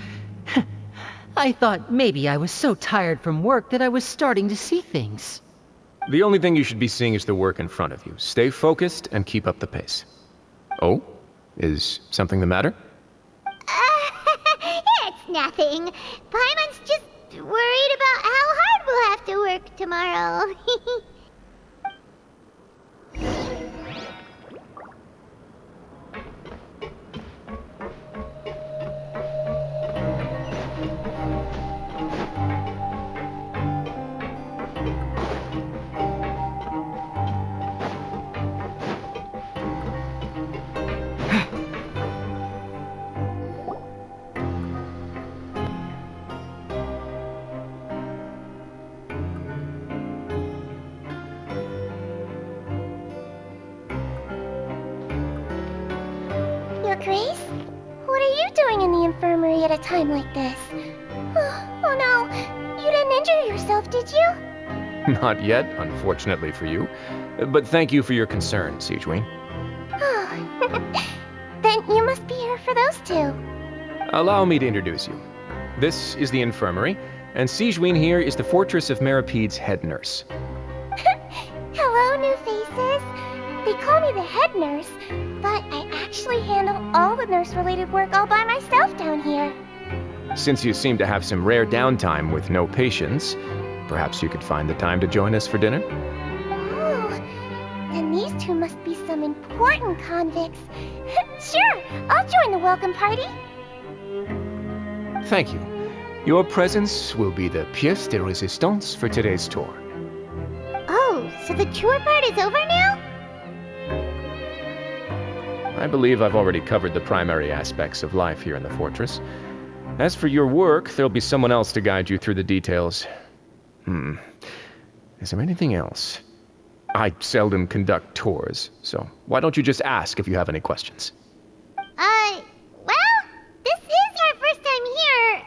I thought maybe I was so tired from work that I was starting to see things. The only thing you should be seeing is the work in front of you. Stay focused and keep up the pace. Oh? Is something the matter? It's nothing. Paimon's just worried about how hard we'll have to work tomorrow. Your Grace? What are you doing in the infirmary at a time like this? Oh no, you didn't injure yourself, did you? Not yet, unfortunately for you. But thank you for your concern, Sigewin. Then you must be here for those two. Allow me to introduce you. This is the infirmary, and Sigewin here is the Fortress of Meripede's head nurse. Hello, new faces. They call me the head nurse, but I actually handle all the nurse-related work all by myself down here. Since you seem to have some rare downtime with no patients, perhaps you could find the time to join us for dinner? Oh, then these two must be some important convicts. Sure, I'll join the welcome party. Thank you. Your presence will be the pièce de résistance for today's tour. Oh, so the tour part is over now? I believe I've already covered the primary aspects of life here in the fortress. As for your work, there'll be someone else to guide you through the details. Is there anything else? I seldom conduct tours, so why don't you just ask if you have any questions? Well, this is our first time here.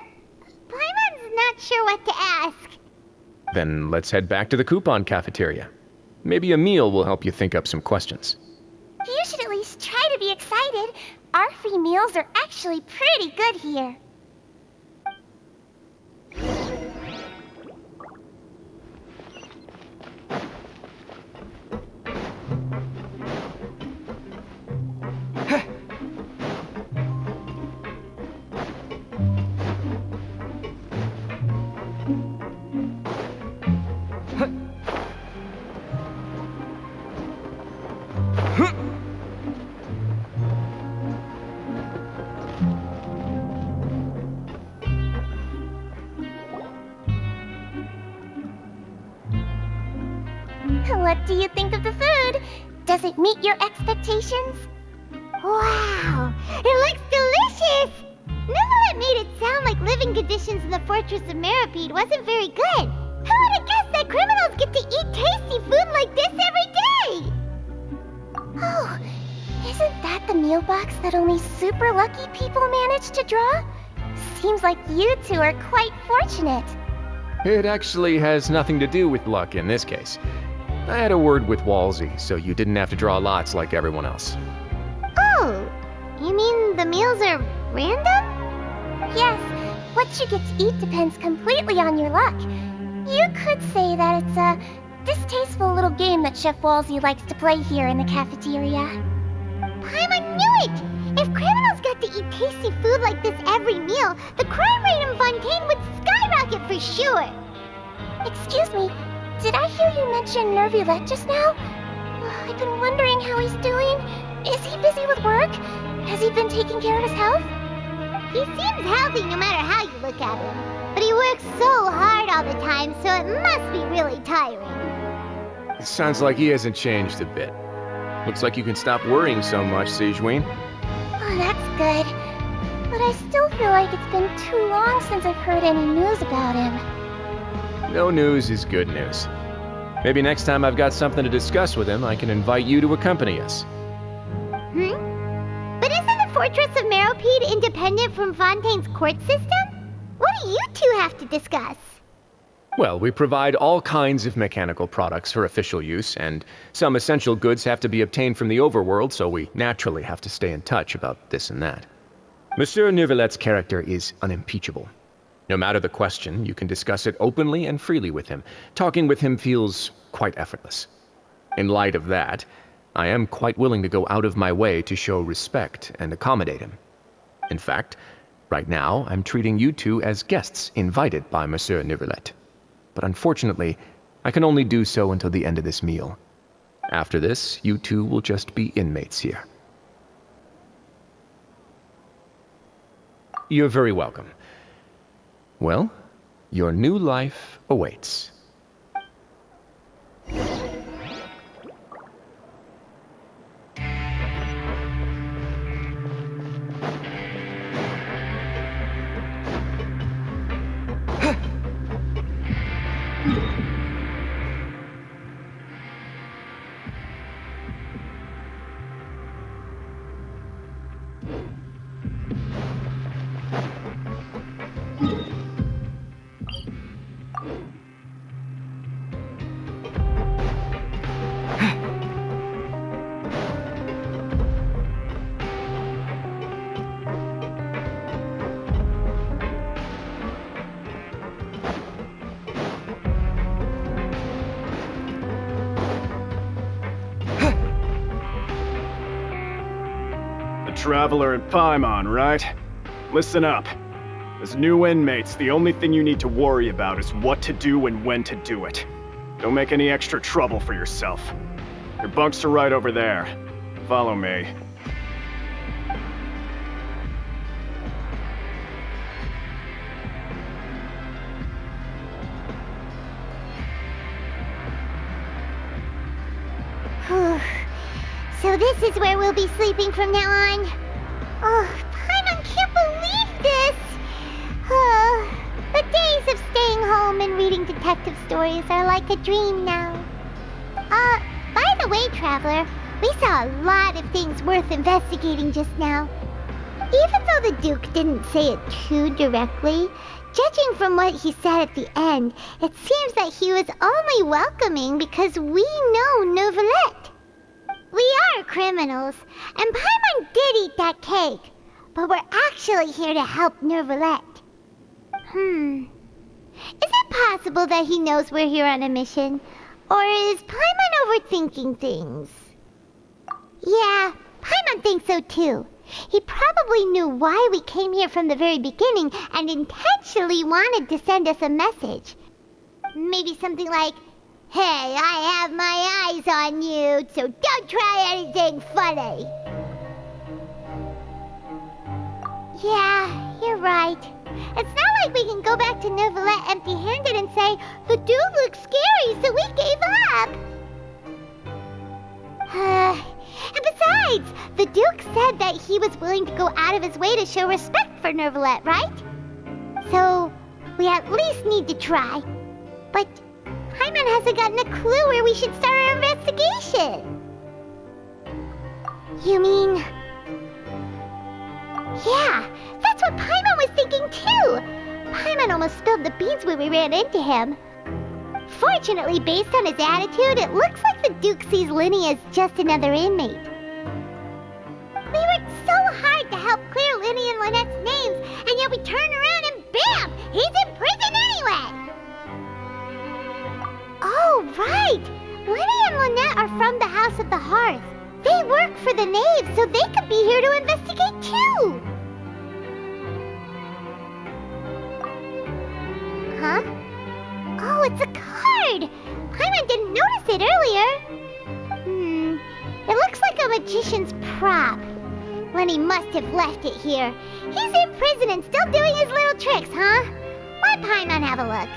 Paimon's not sure what to ask. Then let's head back to the coupon cafeteria. Maybe a meal will help you think up some questions. You should at least try to be excited. Our free meals are actually pretty good here. What do you think of the food? Does it meet your expectations? Wow, it looks delicious! Neverlet made it sound like living conditions in the Fortress of Meripede wasn't very good. Who would have guessed that criminals get to eat tasty food like this every day? Oh, isn't that the meal box that only super lucky people manage to draw? Seems like you two are quite fortunate. It actually has nothing to do with luck in this case. I had a word with Walsey, so you didn't have to draw lots like everyone else. Oh, you mean the meals are random? Yes, what you get to eat depends completely on your luck. You could say that it's a distasteful little game that Chef Walsey likes to play here in the cafeteria. Paimon knew it! If criminals got to eat tasty food like this every meal, the crime rate in Fontaine would skyrocket for sure! Excuse me, did I hear you mention Nervulette just now? I've been wondering how he's doing. Is he busy with work? Has he been taking care of his health? He seems healthy no matter how you look at him. But he works so hard all the time, so it must be really tiring. It sounds like he hasn't changed a bit. Looks like you can stop worrying so much, Sejuin. Oh, that's good. But I still feel like it's been too long since I've heard any news about him. No news is good news. Maybe next time I've got something to discuss with him, I can invite you to accompany us. But isn't the Fortress of Meripede independent from Fontaine's court system? What do you two have to discuss? Well, we provide all kinds of mechanical products for official use, and some essential goods have to be obtained from the overworld, so we naturally have to stay in touch about this and that. Monsieur Neuvillette's character is unimpeachable. No matter the question, you can discuss it openly and freely with him. Talking with him feels quite effortless. In light of that, I am quite willing to go out of my way to show respect and accommodate him. In fact, right now, I'm treating you two as guests invited by Monsieur Neuvillette. But unfortunately, I can only do so until the end of this meal. After this, you two will just be inmates here. You're very welcome. Well, your new life awaits. Traveler and Paimon, right? Listen up. As new inmates, the only thing you need to worry about is what to do and when to do it. Don't make any extra trouble for yourself. Your bunks are right over there. Follow me. So this is where we'll be sleeping from now on? Oh, Paimon can't believe this! The days of staying home and reading detective stories are like a dream now. By the way, Traveler, we saw a lot of things worth investigating just now. Even though the Duke didn't say it too directly, judging from what he said at the end, it seems that he was only welcoming because we know Neuvillette. We are criminals, and Paimon did eat that cake, but we're actually here to help Neuvillette. Is it possible that he knows we're here on a mission? Or is Paimon overthinking things? Yeah, Paimon thinks so too. He probably knew why we came here from the very beginning and intentionally wanted to send us a message. Maybe something like, "Hey, I have my eyes on you, so don't try anything funny." Yeah, you're right. It's not like we can go back to Neuvillette empty-handed and say, "The dude looks scary, so we gave up." And besides, the Duke said that he was willing to go out of his way to show respect for Nervalette, right? So, we at least need to try. But Paimon hasn't gotten a clue where we should start our investigation. You mean... Yeah, that's what Paimon was thinking too! Paimon almost spilled the beans when we ran into him. Fortunately, based on his attitude, it looks like the Duke sees Linny as just another inmate. We worked so hard to help clear Linny and Lynette's names, and yet we turn around and bam! He's in prison anyway! Oh, right! Linny and Lynette are from the House of the Hearth. They work for the Knave, so they could be here to investigate too! Huh? Oh, it's a card! Paimon didn't notice it earlier. It looks like a magician's prop. Lenny must have left it here. He's in prison and still doing his little tricks, huh? Let Paimon have a look.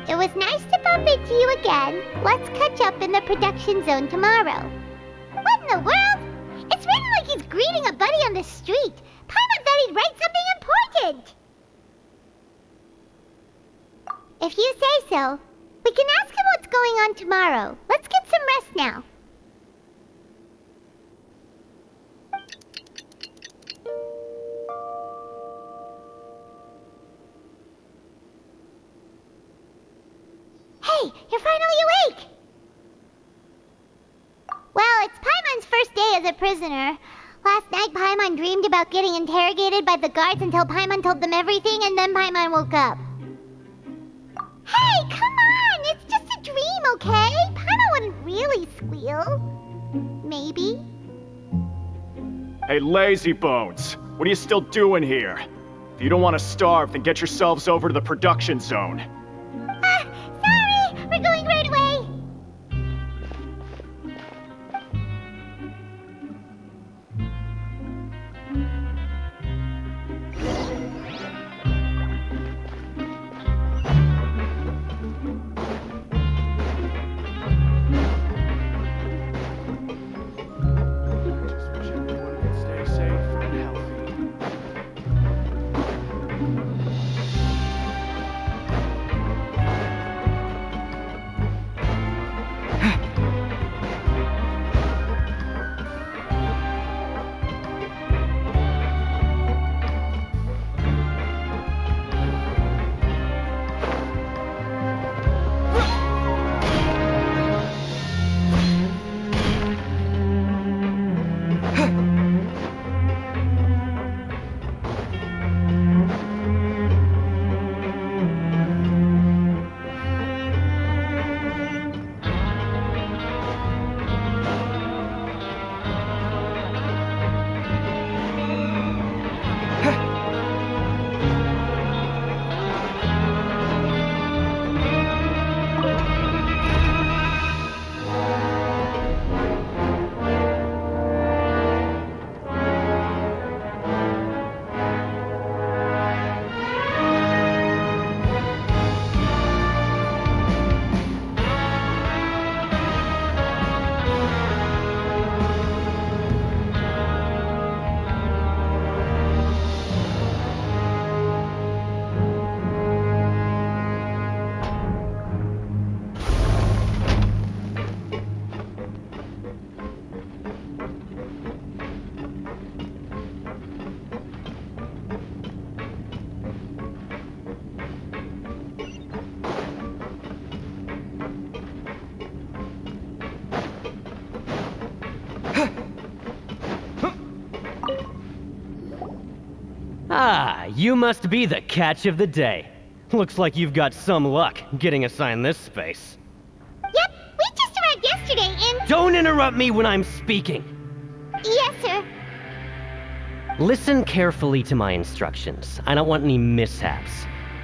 It was nice to bump into you again. Let's catch up in the production zone tomorrow. What in the world? It's written like he's greeting a buddy on the street. Paimon thought he'd write something important. If you say so, we can ask him what's going on tomorrow. Let's get some rest now. Hey, you're finally awake! Well, it's Paimon's first day as a prisoner. Last night, Paimon dreamed about getting interrogated by the guards until Paimon told them everything, and then Paimon woke up. Hey, come on! It's just a dream, okay? Paimon wouldn't really squeal. Maybe. Hey, lazy bones! What are you still doing here? If you don't want to starve, then get yourselves over to the production zone. Sorry! We're going right away! Ah, you must be the catch of the day. Looks like you've got some luck getting assigned this space. Yep, we just arrived yesterday and... Don't interrupt me when I'm speaking! Yes, sir. Listen carefully to my instructions. I don't want any mishaps.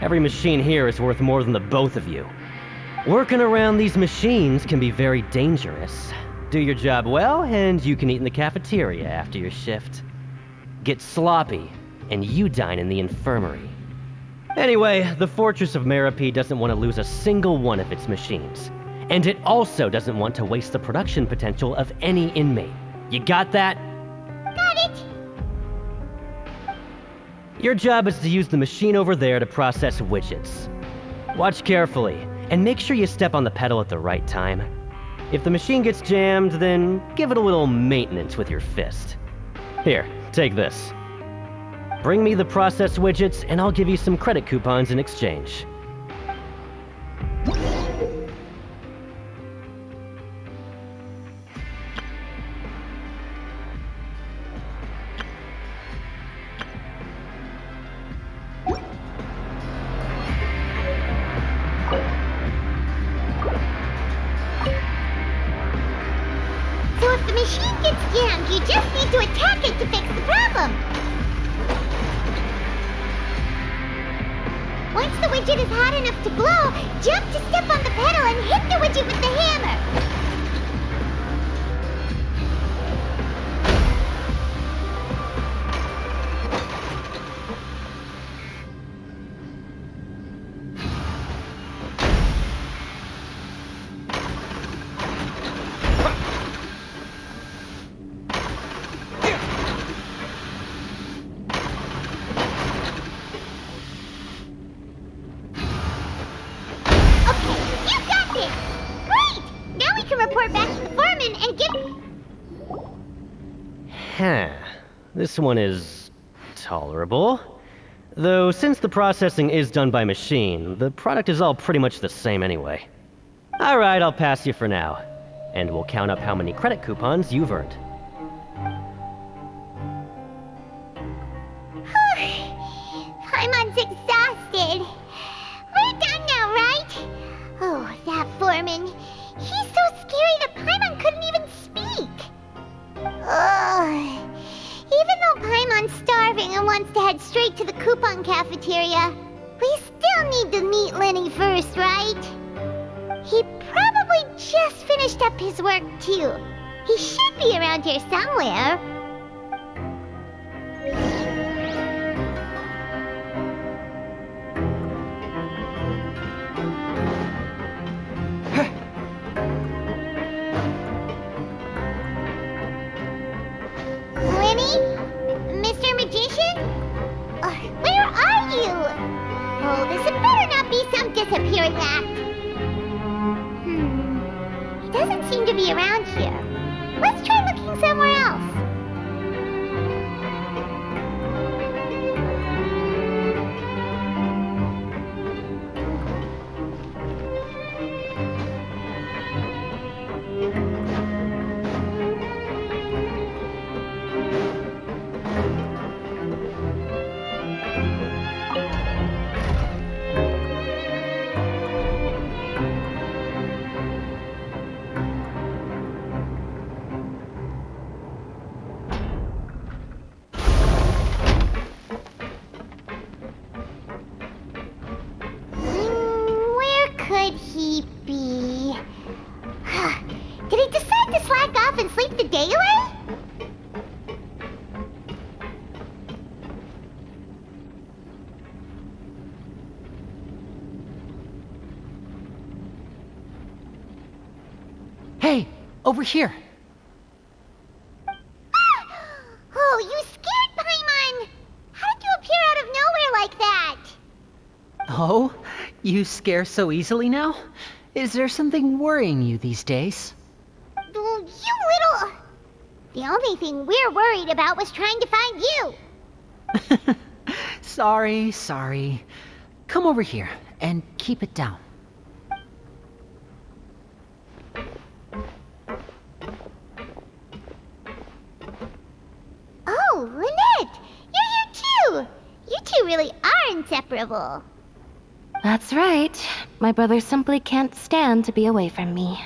Every machine here is worth more than the both of you. Working around these machines can be very dangerous. Do your job well, and you can eat in the cafeteria after your shift. Get sloppy, and you dine in the infirmary. Anyway, the Fortress of Merope doesn't want to lose a single one of its machines. And it also doesn't want to waste the production potential of any inmate. You got that? Got it! Your job is to use the machine over there to process widgets. Watch carefully, and make sure you step on the pedal at the right time. If the machine gets jammed, then give it a little maintenance with your fist. Here, take this. Bring me the processed widgets, and I'll give you some credit coupons in exchange. So if the machine gets jammed, you just need to attack it to fix the problem. Once the widget is hot enough to blow, jump to step on the pedal and hit the widget with the hammer. Report back to the foreman and get... This one is tolerable. Though since the processing is done by machine, the product is all pretty much the same anyway. Alright, I'll pass you for now. And we'll count up how many credit coupons you've earned. Paimon's exhausted. We're done now, right? Oh, that foreman. He's so scary that Paimon couldn't even speak. Ugh. Even though Paimon's starving and wants to head straight to the coupon cafeteria, we still need to meet Lenny first, right? He probably just finished up his work, too. He should be around here somewhere. Mr. Magician? Where are you? Oh, this had better not be some disappearing act. He doesn't seem to be around here. Let's try looking somewhere else. Could he be? Did he decide to slack off and sleep the day away? Hey, over here. Oh, you scared Paimon! How did you appear out of nowhere like that? Oh? You scare so easily now? Is there something worrying you these days? You little... The only thing we're worried about was trying to find you. Sorry. Come over here and keep it down. Oh, Lynette! You're here too! You two really are inseparable. That's right. My brother simply can't stand to be away from me.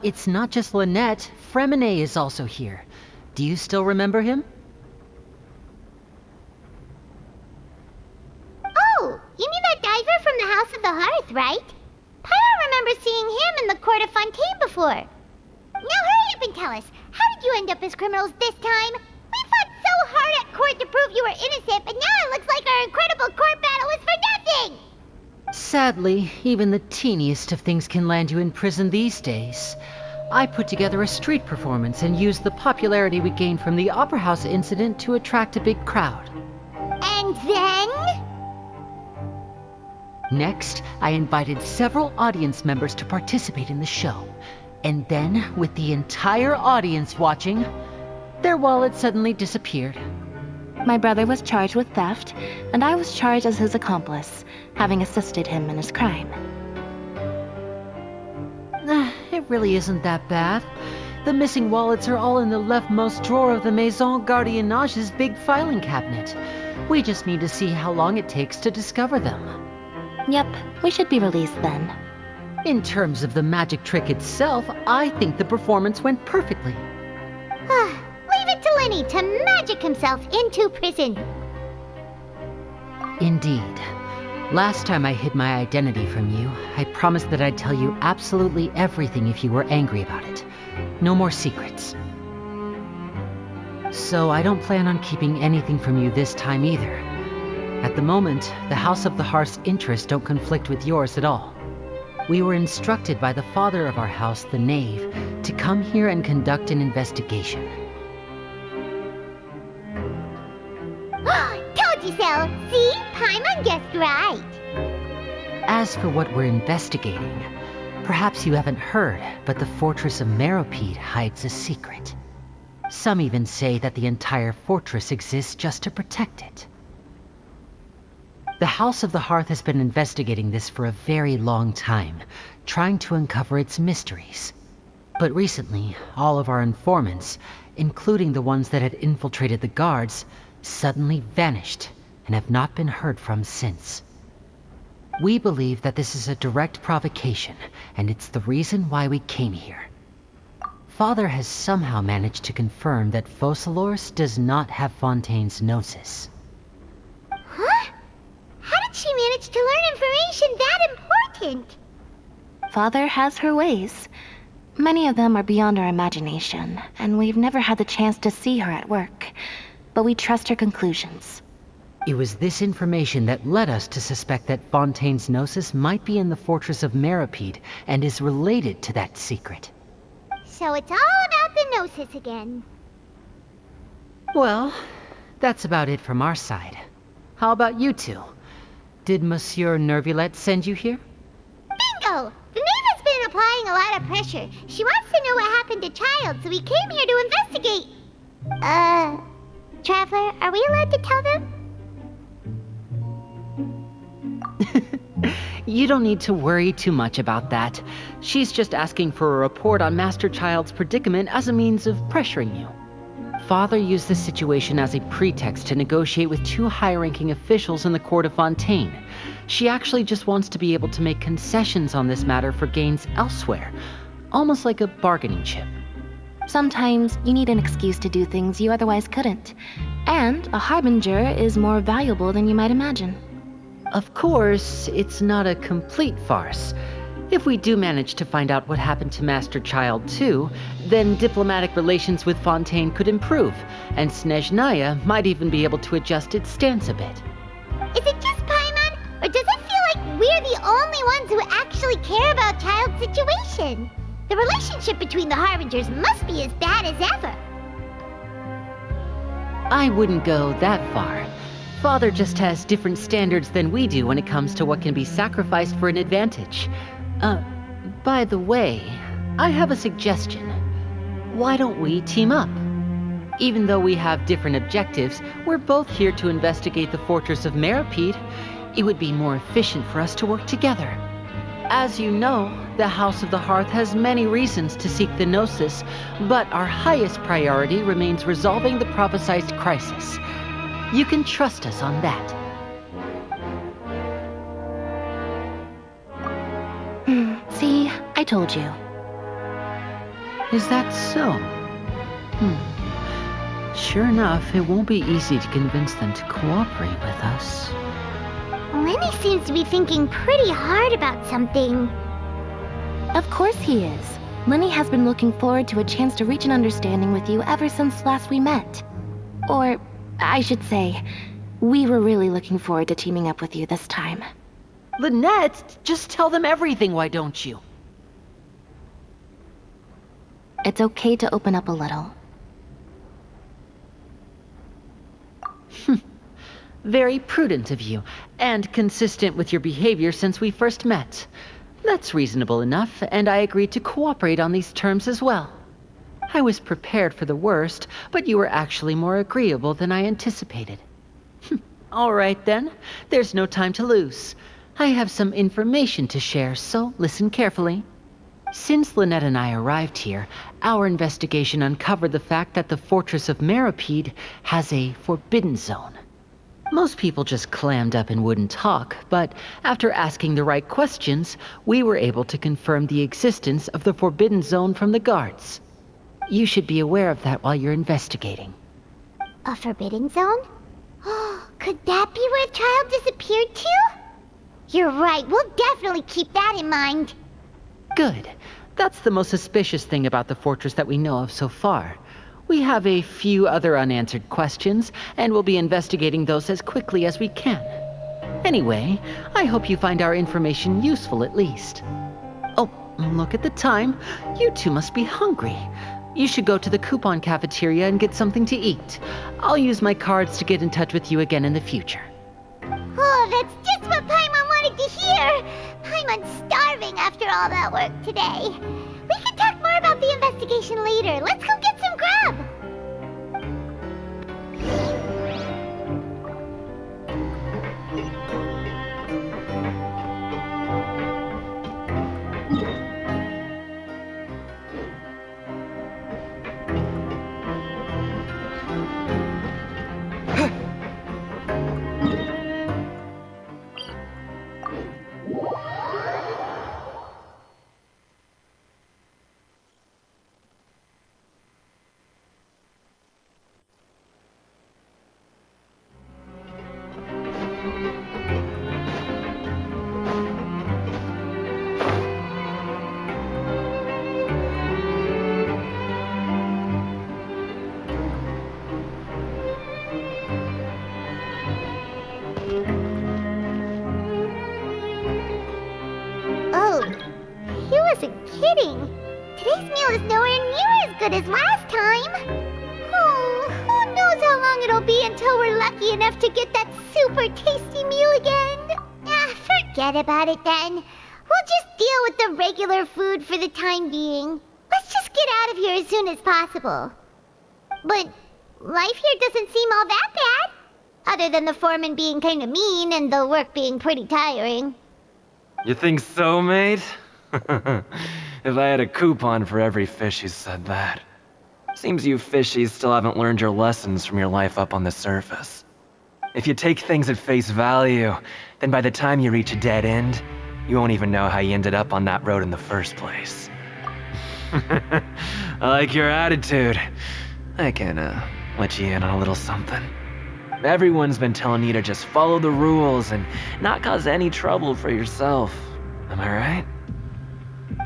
It's not just Lynette. Fremine is also here. Do you still remember him? Oh, you mean that diver from the House of the Hearth, right? Pyro remembers seeing him in the court of Fontaine before. Now hurry up and tell us, how did you end up as criminals this time? We fought so hard at court to prove you were innocent, but now it looks like our incredible court battle was for nothing! Sadly, even the teeniest of things can land you in prison these days. I put together a street performance and used the popularity we gained from the Opera House incident to attract a big crowd. And then? Next, I invited several audience members to participate in the show. And then, with the entire audience watching, their wallet suddenly disappeared. My brother was charged with theft, and I was charged as his accomplice, having assisted him in his crime. It really isn't that bad. The missing wallets are all in the leftmost drawer of the Maison Gardiennage's big filing cabinet. We just need to see how long it takes to discover them. Yep, we should be released then. In terms of the magic trick itself, I think the performance went perfectly. Leave it to Lenny to magic himself into prison. Indeed. Last time I hid my identity from you, I promised that I'd tell you absolutely everything if you were angry about it. No more secrets. So I don't plan on keeping anything from you this time either. At the moment, the House of the Hearth's interests don't conflict with yours at all. We were instructed by the father of our house, the Knave, to come here and conduct an investigation. Told you so! See? Paimon guessed right. As for what we're investigating, perhaps you haven't heard, but the fortress of Meropide hides a secret. Some even say that the entire fortress exists just to protect it. The House of the Hearth has been investigating this for a very long time, trying to uncover its mysteries. But recently, all of our informants, including the ones that had infiltrated the guards, suddenly vanished and have not been heard from since. We believe that this is a direct provocation, and it's the reason why we came here. Father has somehow managed to confirm that Focalors does not have Fontaine's Gnosis. Huh? How did she manage to learn information that important? Father has her ways. Many of them are beyond our imagination, and we've never had the chance to see her at work. But we trust her conclusions. It was this information that led us to suspect that Fontaine's Gnosis might be in the fortress of Meropide and is related to that secret. So it's all about the Gnosis again. Well, that's about it from our side. How about you two? Did Monsieur Nervulette send you here? Bingo! The Knave has been applying a lot of pressure. She wants to know what happened to Child, so we came here to investigate. Traveler, are we allowed to tell them? You don't need to worry too much about that. She's just asking for a report on Master Child's predicament as a means of pressuring you. Father used this situation as a pretext to negotiate with two high-ranking officials in the court of Fontaine. She actually just wants to be able to make concessions on this matter for gains elsewhere, almost like a bargaining chip. Sometimes you need an excuse to do things you otherwise couldn't. And a harbinger is more valuable than you might imagine. Of course, it's not a complete farce. If we do manage to find out what happened to Master Child too, then diplomatic relations with Fontaine could improve, and Snezhnaya might even be able to adjust its stance a bit. Is it just Paimon, or does it feel like we're the only ones who actually care about Child's situation? The relationship between the Harbingers must be as bad as ever. I wouldn't go that far. Father just has different standards than we do when it comes to what can be sacrificed for an advantage. By the way, I have a suggestion. Why don't we team up? Even though we have different objectives, we're both here to investigate the fortress of Meropide. It would be more efficient for us to work together. As you know, the House of the Hearth has many reasons to seek the Gnosis, but our highest priority remains resolving the prophesized crisis. You can trust us on that. See, I told you. Is that so? Sure enough, it won't be easy to convince them to cooperate with us. Lenny seems to be thinking pretty hard about something. Of course he is. Lenny has been looking forward to a chance to reach an understanding with you ever since last we met. Or, I should say, we were really looking forward to teaming up with you this time. Lynette, just tell them everything, why don't you? It's okay to open up a little. Very prudent of you, and consistent with your behavior since we first met. That's reasonable enough, and I agreed to cooperate on these terms as well. I was prepared for the worst, but you were actually more agreeable than I anticipated. All right then, there's no time to lose. I have some information to share, so listen carefully. Since Lynette and I arrived here, our investigation uncovered the fact that the Fortress of Meropide has a forbidden zone. Most people just clammed up and wouldn't talk, but after asking the right questions, we were able to confirm the existence of the forbidden zone from the guards. You should be aware of that while you're investigating. A forbidden zone? Could that be where the child disappeared to? You're right, we'll definitely keep that in mind. Good. That's the most suspicious thing about the fortress that we know of so far. We have a few other unanswered questions, and we'll be investigating those as quickly as we can. Anyway, I hope you find our information useful at least. Oh, look at the time. You two must be hungry. You should go to the coupon cafeteria and get something to eat. I'll use my cards to get in touch with you again in the future. Oh, that's just what Paimon wanted to hear! Paimon's starving after all that work today. We can talk more about the investigation later. Let's go get some grub! Kidding. Today's meal is nowhere near as good as last time. Oh, who knows how long it'll be until we're lucky enough to get that super tasty meal again. Forget about it then. We'll just deal with the regular food for the time being. Let's just get out of here as soon as possible. But life here doesn't seem all that bad. Other than the foreman being kind of mean and the work being pretty tiring. You think so, mate? If I had a coupon for every fish who said that. Seems you fishies still haven't learned your lessons from your life up on the surface. If you take things at face value, then by the time you reach a dead end, you won't even know how you ended up on that road in the first place. I like your attitude. I can, let you in on a little something. Everyone's been telling you to just follow the rules and not cause any trouble for yourself. Am I right?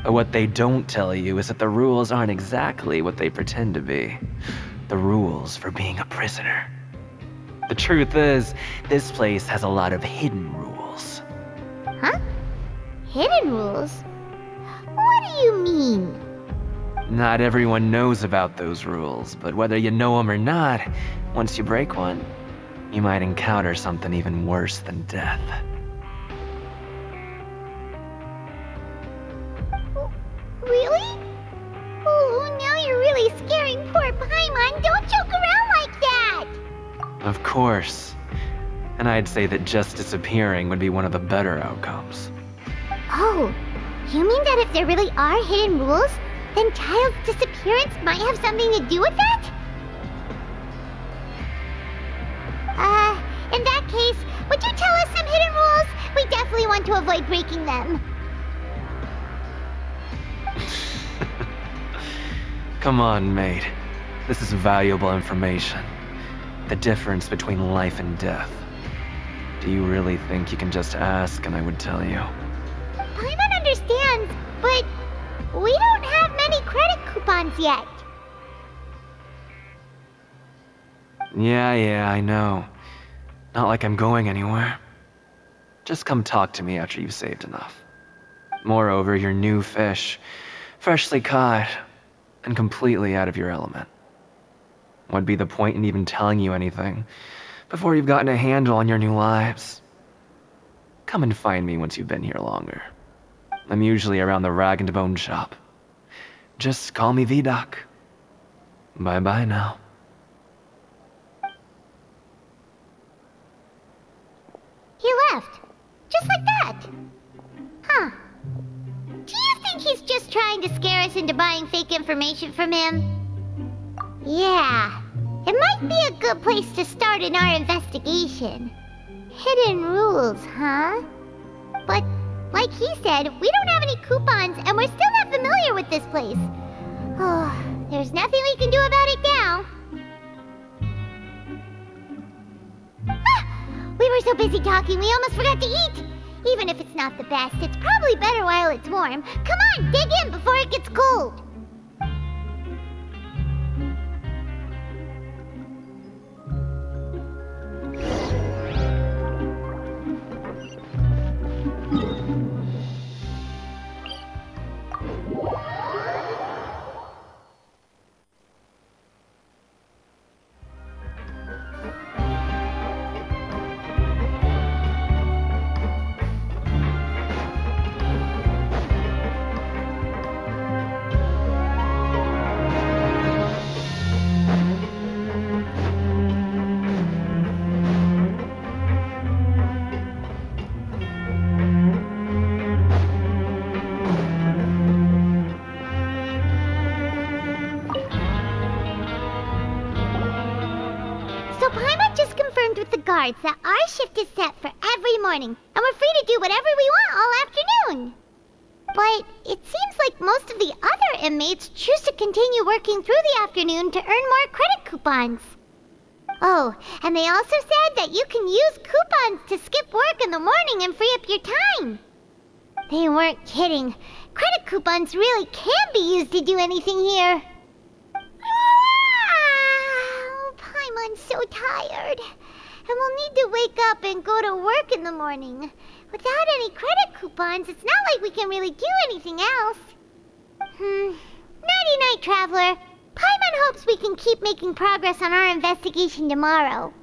But what they don't tell you is that the rules aren't exactly what they pretend to be. The rules for being a prisoner. The truth is, this place has a lot of hidden rules. Huh? Hidden rules? What do you mean? Not everyone knows about those rules, but whether you know them or not, once you break one, you might encounter something even worse than death. Really? Oh, now you're really scaring poor Paimon. Don't joke around like that! Of course. And I'd say that just disappearing would be one of the better outcomes. Oh, you mean that if there really are hidden rules, then Child's disappearance might have something to do with that? In that case, would you tell us some hidden rules? We definitely want to avoid breaking them. Come on, mate. This is valuable information. The difference between life and death. Do you really think you can just ask and I would tell you? Paimon understands, but we don't have many credit coupons yet. Yeah, I know. Not like I'm going anywhere. Just come talk to me after you've saved enough. Moreover, you're new fish, freshly caught, and completely out of your element. What'd be the point in even telling you anything before you've gotten a handle on your new lives? Come and find me once you've been here longer. I'm usually around the rag and bone shop. Just call me V-Doc. Bye-bye now. He left. Just like that. Huh. Do you think he's just trying to scare us into buying fake information from him? Yeah. It might be a good place to start in our investigation. Hidden rules, huh? But, like he said, we don't have any coupons and we're still not familiar with this place. Oh, there's nothing we can do about it now. We were so busy talking, we almost forgot to eat. Even if it's not the best, it's probably better while it's warm. Come on, dig in before it gets cold. That our shift is set for every morning, and we're free to do whatever we want all afternoon. But it seems like most of the other inmates choose to continue working through the afternoon to earn more credit coupons. Oh, and they also said that you can use coupons to skip work in the morning and free up your time. They weren't kidding. Credit coupons really can be used to do anything here. Paimon's so tired. And we'll need to wake up and go to work in the morning. Without any credit coupons, it's not like we can really do anything else. Nighty-night, Traveler. Paimon hopes we can keep making progress on our investigation tomorrow.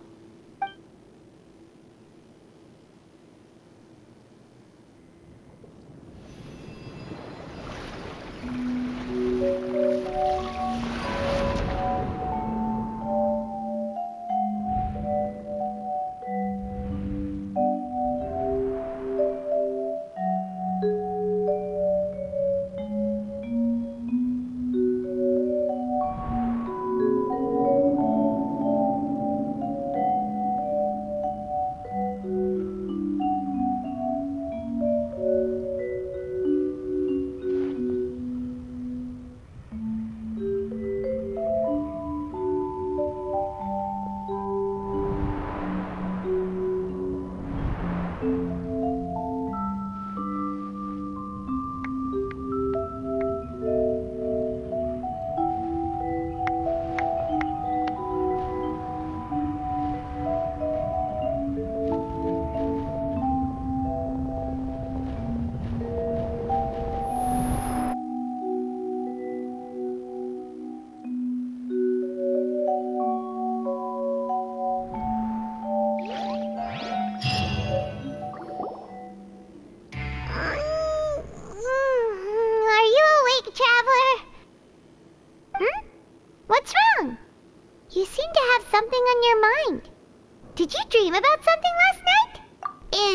Did you dream about something last night?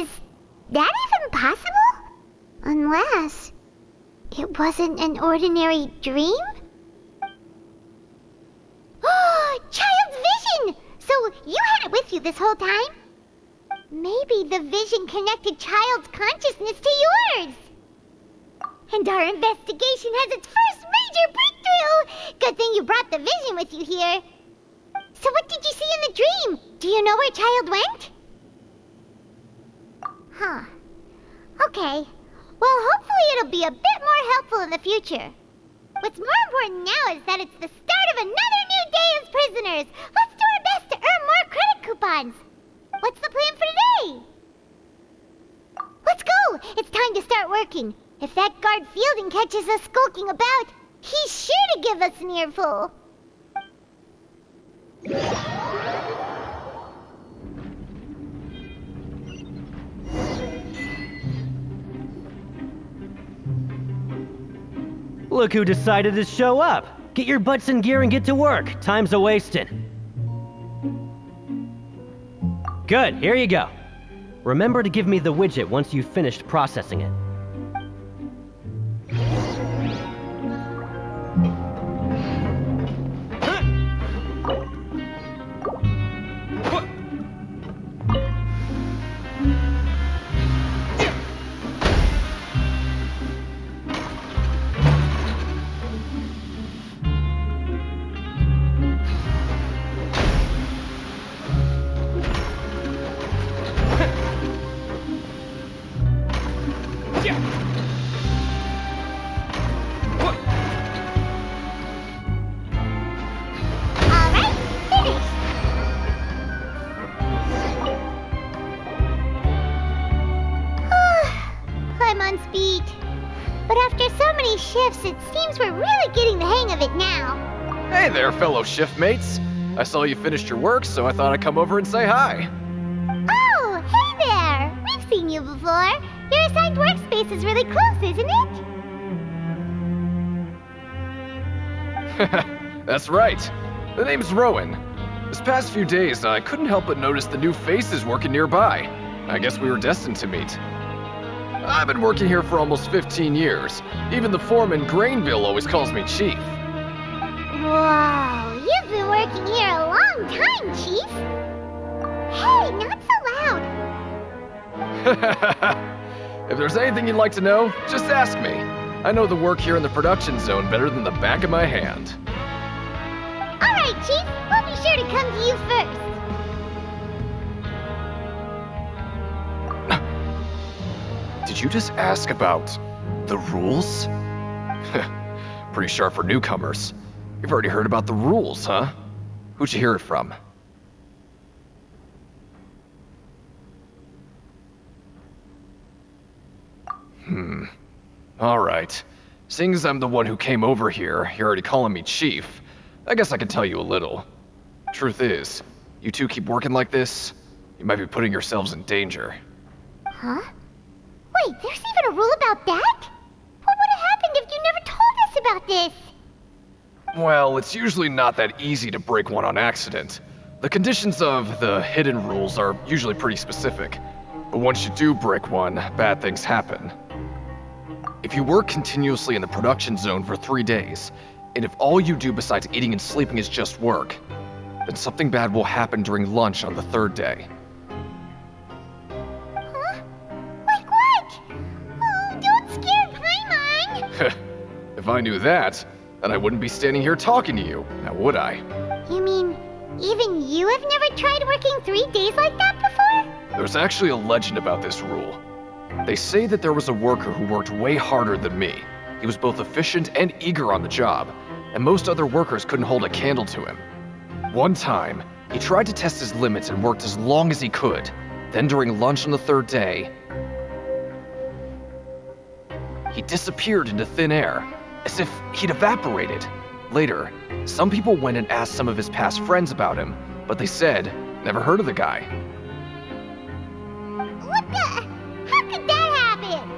Is that even possible? Unless it wasn't an ordinary dream? Oh, Child's vision! So you had it with you this whole time? Maybe the vision connected Child's consciousness to yours. And our investigation has its first major breakthrough! Good thing you brought the vision with you here. So what did you see in the dream? Do you know where Child went? Huh. Okay. Well, hopefully it'll be a bit more helpful in the future. What's more important now is that it's the start of another new day as prisoners. Let's do our best to earn more credit coupons. What's the plan for today? Let's go! It's time to start working. If that guard Fielding catches us skulking about, he's sure to give us an earful. Look who decided to show up. Get your butts in gear and get to work. Time's a-wasting. Good, here you go. Remember to give me the widget once you've finished processing it. It seems we're really getting the hang of it now. Hey there, fellow shift mates. I saw you finished your work, so I thought I'd come over and say hi. Oh, hey there! We've seen you before. Your assigned workspace is really close, isn't it? That's right. The name's Rowan. This past few days, I couldn't help but notice the new faces working nearby. I guess we were destined to meet. I've been working here for almost 15 years. Even the foreman, Grainville, always calls me Chief. Wow, you've been working here a long time, Chief. Hey, not so loud. If there's anything you'd like to know, just ask me. I know the work here in the production zone better than the back of my hand. All right, Chief. We'll be sure to come to you first. Did you just ask about the rules? Pretty sharp for newcomers. You've already heard about the rules, huh? Who'd you hear it from? Alright. Seeing as I'm the one who came over here, you're already calling me Chief. I guess I can tell you a little. Truth is, you two keep working like this, you might be putting yourselves in danger. Huh? Wait, there's even a rule about that? What would have happened if you never told us about this? Well, it's usually not that easy to break one on accident. The conditions of the hidden rules are usually pretty specific. But once you do break one, bad things happen. If you work continuously in the production zone for 3 days, and if all you do besides eating and sleeping is just work, then something bad will happen during lunch on the 3rd day. If I knew that, then I wouldn't be standing here talking to you, now would I? You mean, even you have never tried working 3 days like that before? There's actually a legend about this rule. They say that there was a worker who worked way harder than me. He was both efficient and eager on the job, and most other workers couldn't hold a candle to him. One time, he tried to test his limits and worked as long as he could. Then during lunch on the 3rd day, he disappeared into thin air, as if he'd evaporated. Later, some people went and asked some of his past friends about him, but they said, never heard of the guy. What the? How could that happen?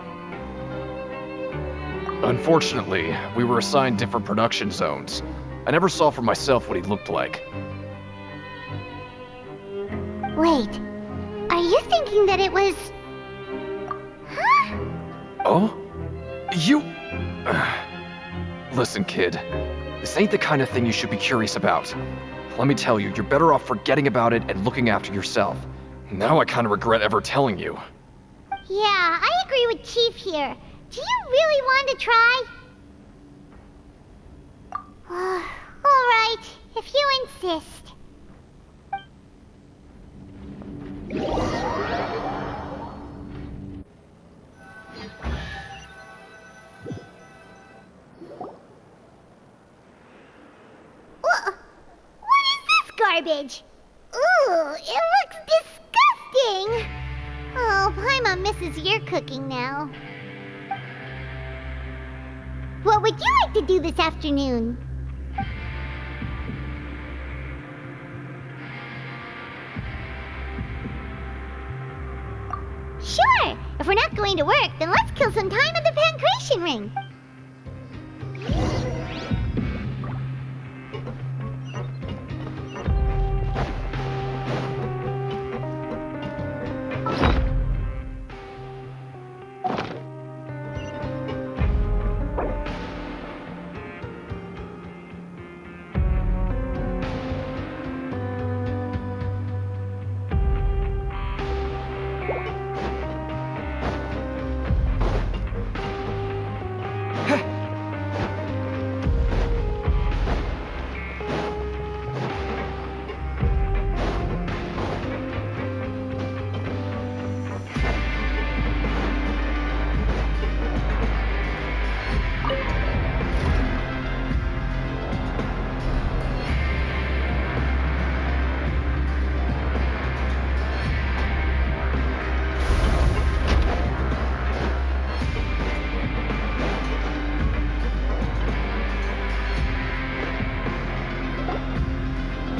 Unfortunately, we were assigned different production zones. I never saw for myself what he looked like. Wait, are you thinking that it was... Huh? Oh? You... Listen, kid. This ain't the kind of thing you should be curious about. Let me tell you, you're better off forgetting about it and looking after yourself. Now I kind of regret ever telling you. Yeah, I agree with Chief here. Do you really want to try? Alright, if you insist. What is this garbage? Ooh, it looks disgusting! Oh, Paimon missed is your cooking now. What would you like to do this afternoon? Sure! If we're not going to work, then let's kill some time at the Pancration Ring.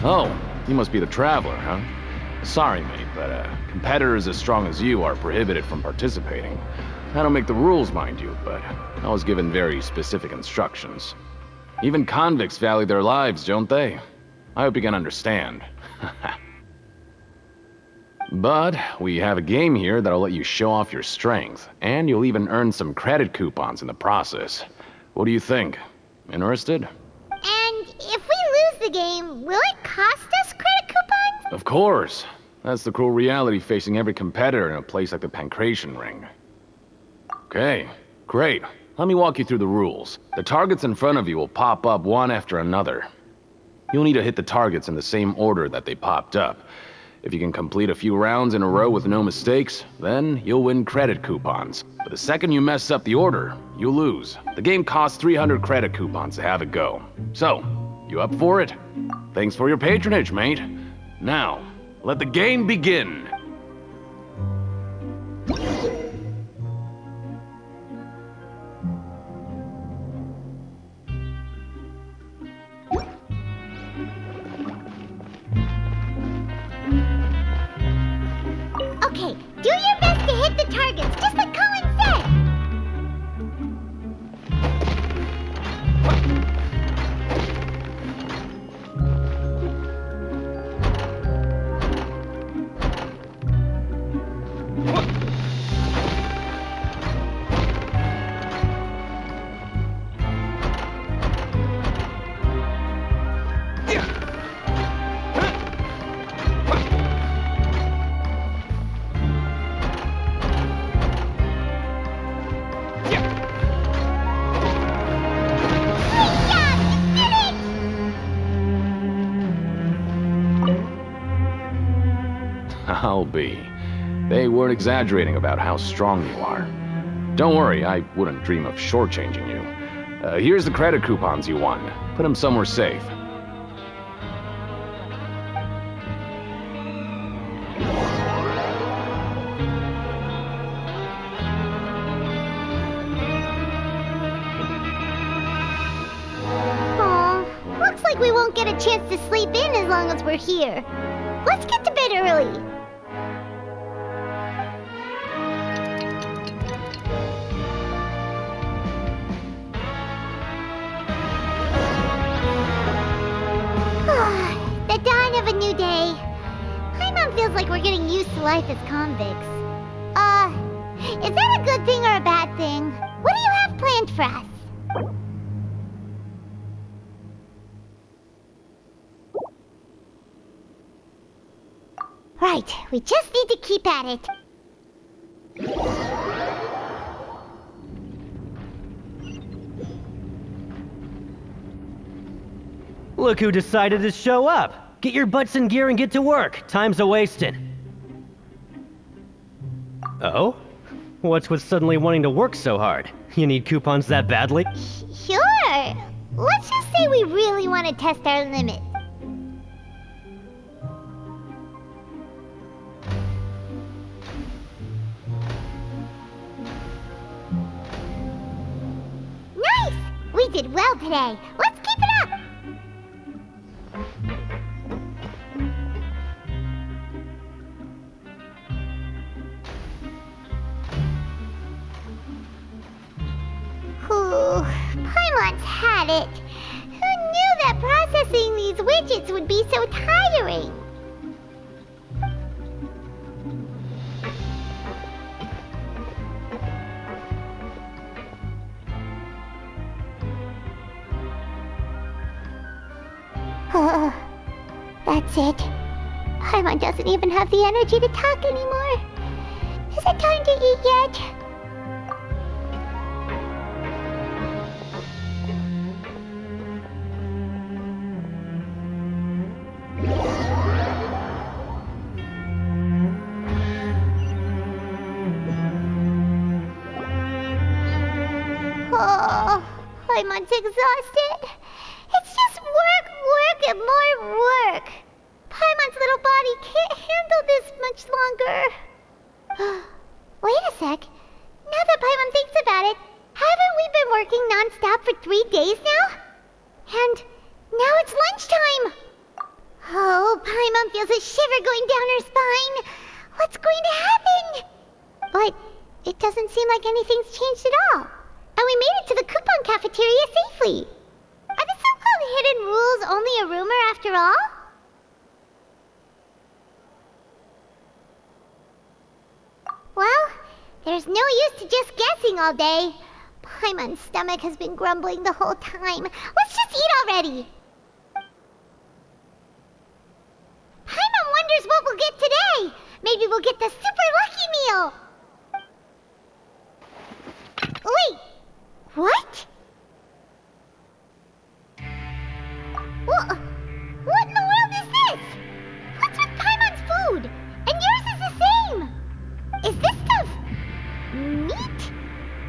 Oh, you must be the Traveler, huh? Sorry, mate, but competitors as strong as you are prohibited from participating. I don't make the rules, mind you, but I was given very specific instructions. Even convicts value their lives, don't they? I hope you can understand. But we have a game here that'll let you show off your strength, and you'll even earn some credit coupons in the process. What do you think? Interested? And if we lose the game, will it cost us credit coupons? Of course. That's the cruel reality facing every competitor in a place like the Pancration Ring. Okay, great. Let me walk you through the rules. The targets in front of you will pop up one after another. You'll need to hit the targets in the same order that they popped up. If you can complete a few rounds in a row with no mistakes, then you'll win credit coupons. But the second you mess up the order, you'll lose. The game costs 300 credit coupons to have it go. So, you up for it? Thanks for your patronage, mate. Now, let the game begin! Okay, do your best to hit the targets, just like Colin said! I'll be. They weren't exaggerating about how strong you are. Don't worry, I wouldn't dream of shortchanging you. Here's the credit coupons you won. Put them somewhere safe. Aw, looks like we won't get a chance to sleep in as long as we're here. Let's get to bed early. The dawn of a new day. My mom feels like we're getting used to life as convicts. Is that a good thing or a bad thing? What do you have planned for us? Right, we just need to keep at it. Look who decided to show up! Get your butts in gear and get to work. Time's a-wasting. Oh? What's with suddenly wanting to work so hard? You need coupons that badly? Sure. Let's just say we really want to test our limit. did well today. Let's keep it up! Ooh, Paimon's had it. Who knew that processing these widgets would be so tiring? That's it. Paimon doesn't even have the energy to talk anymore. Is it time to eat yet? Oh, Paimon's exhausted. It's just work, and more work. Paimon's little body can't handle this much longer. Wait a sec. Now that Paimon thinks about it, haven't we been working non-stop for 3 days now? And now it's lunchtime. Oh, Paimon feels a shiver going down her spine. What's going to happen? But it doesn't seem like anything's changed at all. And we made it to the coupon cafeteria safely. Are the so-called hidden rules only a rumor after all? Well, there's no use to just guessing all day. Paimon's stomach has been grumbling the whole time. Let's just eat already. Paimon wonders what we'll get today. Maybe we'll get the super lucky meal. Wait, what? What in the world is this? What's with Paimon's food? And yours is the same. Is this stuff meat?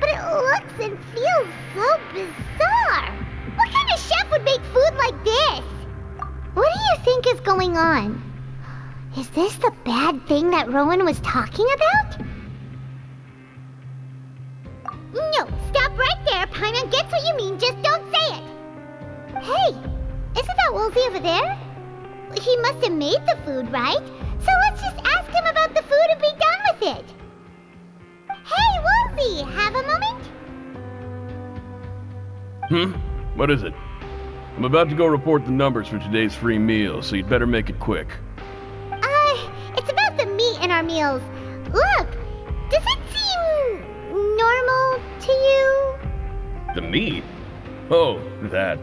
But it looks and feels so bizarre. What kind of chef would make food like this? What do you think is going on? Is this the bad thing that Rowan was talking about? No, stop right there. Paimon gets what you mean, just don't say it. Hey, isn't that Woolsey over there? He must have made the food, right? So let's just ask him about the food and be done with it. Hey, Woolsey, have a moment? What is it? I'm about to go report the numbers for today's free meal, so you'd better make it quick. It's about the meat in our meals. Look, does it seem normal to you? The meat? Oh, that.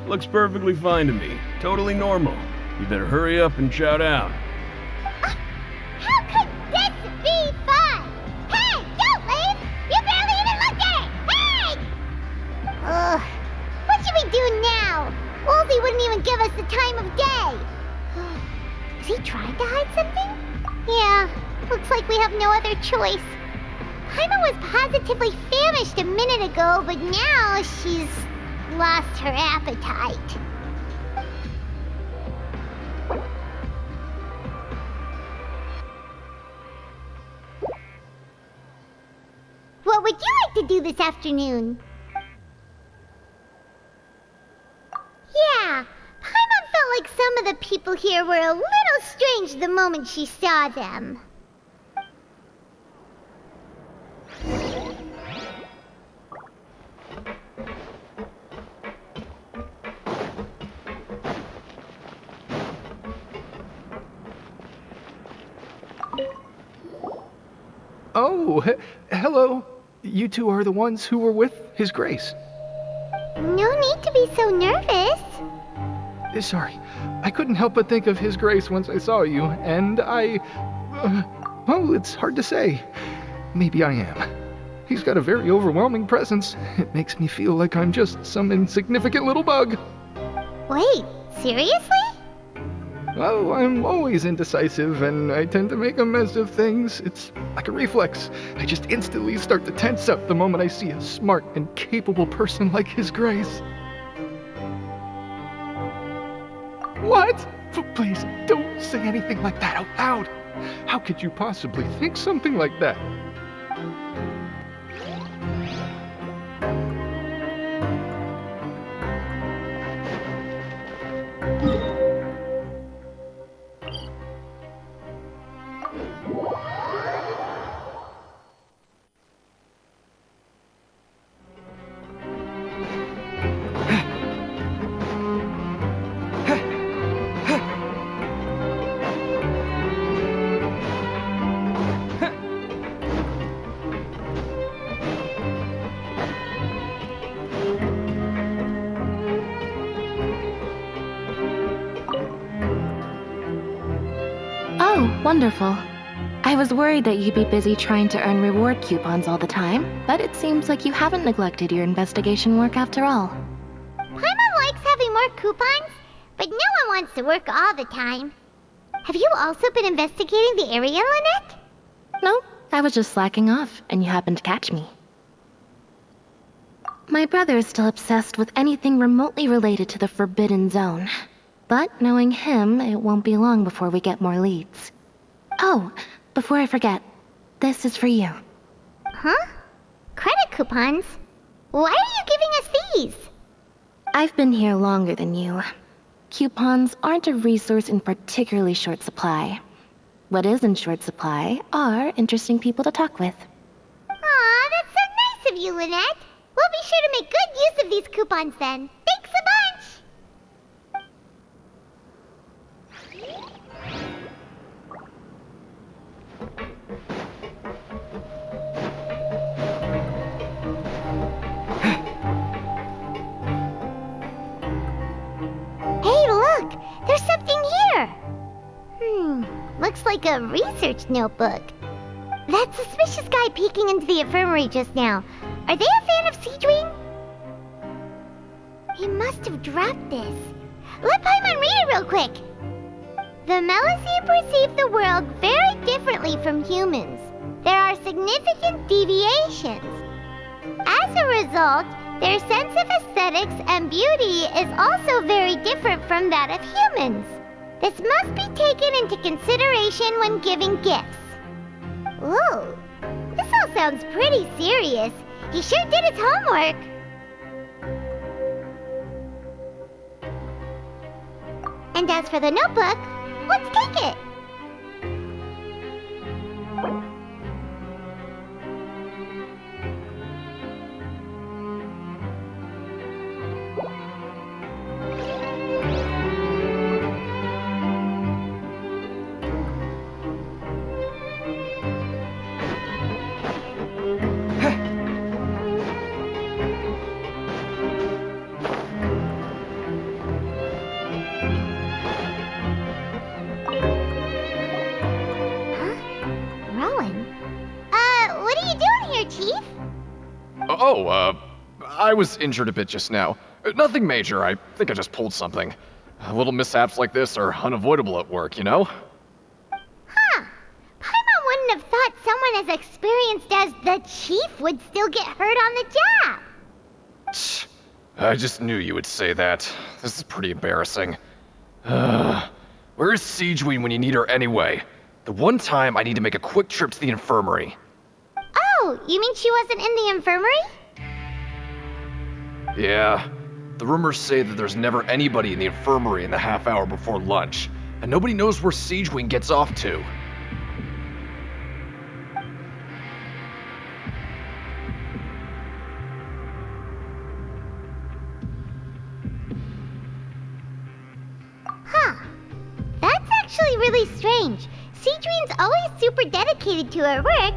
Looks perfectly fine to me. Totally normal. You better hurry up and chow down. How could this be fun? Hey, don't leave! You barely even looked at it! Hey! What should we do now? Woolsey wouldn't even give us the time of day. Is he trying to hide something? Yeah, looks like we have no other choice. Paimon was positively famished a minute ago, but now she's lost her appetite. What would you like to do this afternoon? Yeah, Paimon felt like some of the people here were a little strange the moment she saw them. Oh, hello. You two are the ones who were with His Grace. No need to be so nervous. Sorry, I couldn't help but think of His Grace once I saw you, and well, it's hard to say. Maybe I am. He's got a very overwhelming presence. It makes me feel like I'm just some insignificant little bug. Wait, seriously? Well, I'm always indecisive, and I tend to make a mess of things. It's like a reflex. I just instantly start to tense up the moment I see a smart and capable person like His Grace. What? Please, don't say anything like that out loud. How could you possibly think something like that? Wonderful. I was worried that you'd be busy trying to earn reward coupons all the time, but it seems like you haven't neglected your investigation work after all. Paimon likes having more coupons, but no one wants to work all the time. Have you also been investigating the area, Lynette? No, I was just slacking off, and you happened to catch me. My brother is still obsessed with anything remotely related to the Forbidden Zone. But knowing him, it won't be long before we get more leads. Oh, before I forget, this is for you. Huh? Credit coupons? Why are you giving us these? I've been here longer than you. Coupons aren't a resource in particularly short supply. What is in short supply are interesting people to talk with. Aw, that's so nice of you, Lynette. We'll be sure to make good use of these coupons then. Thanks a bunch! Hey, look! There's something here! Looks like a research notebook. That suspicious guy peeking into the infirmary just now. Are they a fan of Siegewing? He must have dropped this. Let Paimon read it real quick. The Melusine perceive the world very differently from humans. There are significant deviations. As a result, their sense of aesthetics and beauty is also very different from that of humans. This must be taken into consideration when giving gifts. Ooh, this all sounds pretty serious. He sure did his homework. And as for the notebook, let's take it. I was injured a bit just now. Nothing major, I think I just pulled something. Little mishaps like this are unavoidable at work, you know? Huh. Paimon wouldn't have thought someone as experienced as the Chief would still get hurt on the job. I just knew you would say that. This is pretty embarrassing. Where's Siegewing when you need her anyway? The one time I need to make a quick trip to the infirmary. Oh, you mean she wasn't in the infirmary? Yeah. The rumors say that there's never anybody in the infirmary in the half hour before lunch, and nobody knows where Siegewing gets off to. Huh. That's actually really strange. Siegewing's always super dedicated to her work.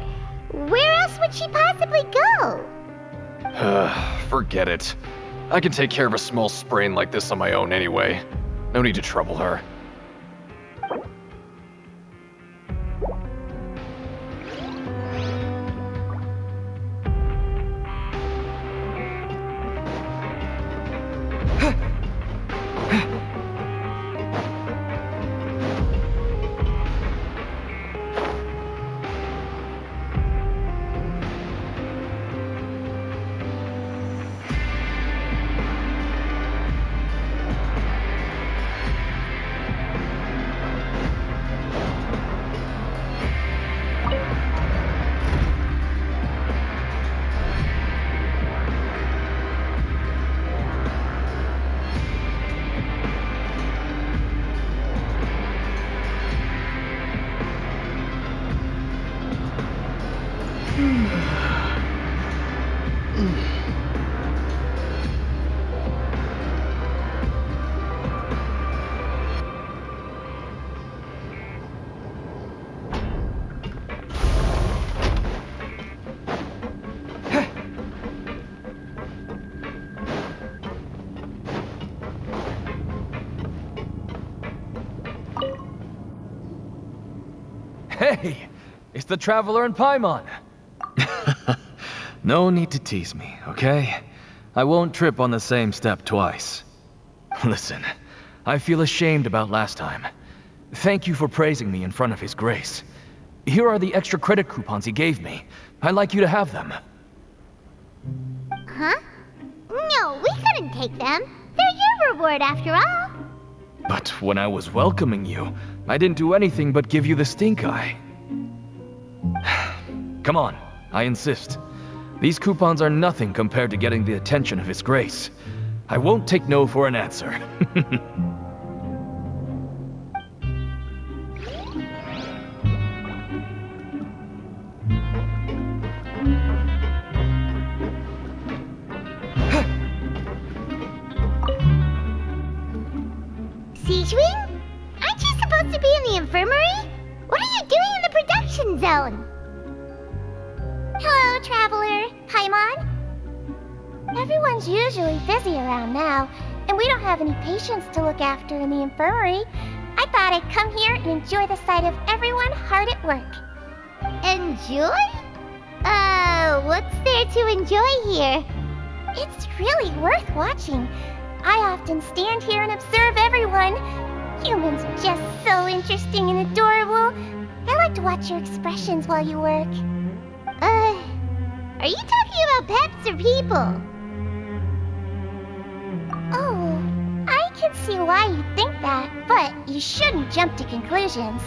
Where else would she possibly go? Forget it. I can take care of a small sprain like this on my own anyway. No need to trouble her. Hey, it's the Traveler and Paimon. No need to tease me, okay? I won't trip on the same step twice. Listen, I feel ashamed about last time. Thank you for praising me in front of His Grace. Here are the extra credit coupons he gave me. I'd like you to have them. Huh? No, we couldn't take them. They're your reward after all. But when I was welcoming you, I didn't do anything but give you the stink eye. Come on, I insist. These coupons are nothing compared to getting the attention of His Grace. I won't take no for an answer. Siegewing? Aren't you supposed to be in the infirmary? What are you doing in the production zone? Hello, Traveler. Paimon? Everyone's usually busy around now, and we don't have any patients to look after in the infirmary. I thought I'd come here and enjoy the sight of everyone hard at work. Enjoy? What's there to enjoy here? It's really worth watching. I often stand here and observe everyone. Humans are just so interesting and adorable. I like to watch your expressions while you work. Are you talking about pets or people? Oh, I can see why you think that, but you shouldn't jump to conclusions.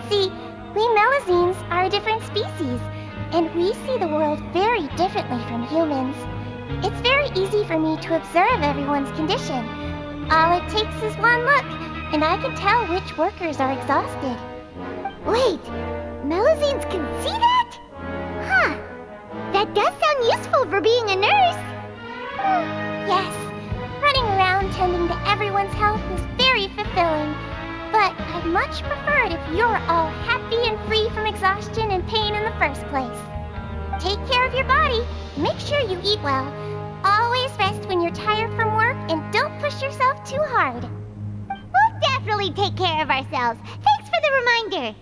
See, we Melazines are a different species, and we see the world very differently from humans. It's very easy for me to observe everyone's condition. All it takes is one look, and I can tell which workers are exhausted. Wait, Melazines can see that? Huh. That does sound useful for being a nurse. Yes, running around tending to everyone's health is very fulfilling. But I'd much prefer it if you're all happy and free from exhaustion and pain in the first place. Take care of your body, make sure you eat well. Always rest when you're tired from work, and don't push yourself too hard. We'll definitely take care of ourselves. Thanks for the reminder.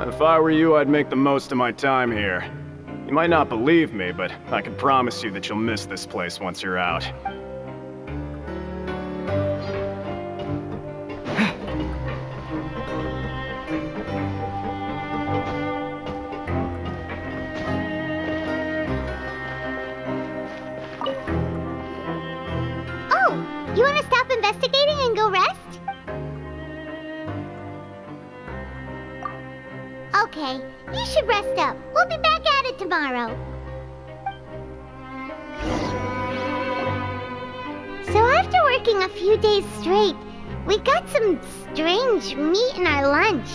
If I were you, I'd make the most of my time here. You might not believe me, but I can promise you that you'll miss this place once you're out. Oh, you want to stop investigating and go rest? Okay, you should rest up. We'll be back at it tomorrow. So after working a few days straight, we got some strange meat in our lunch.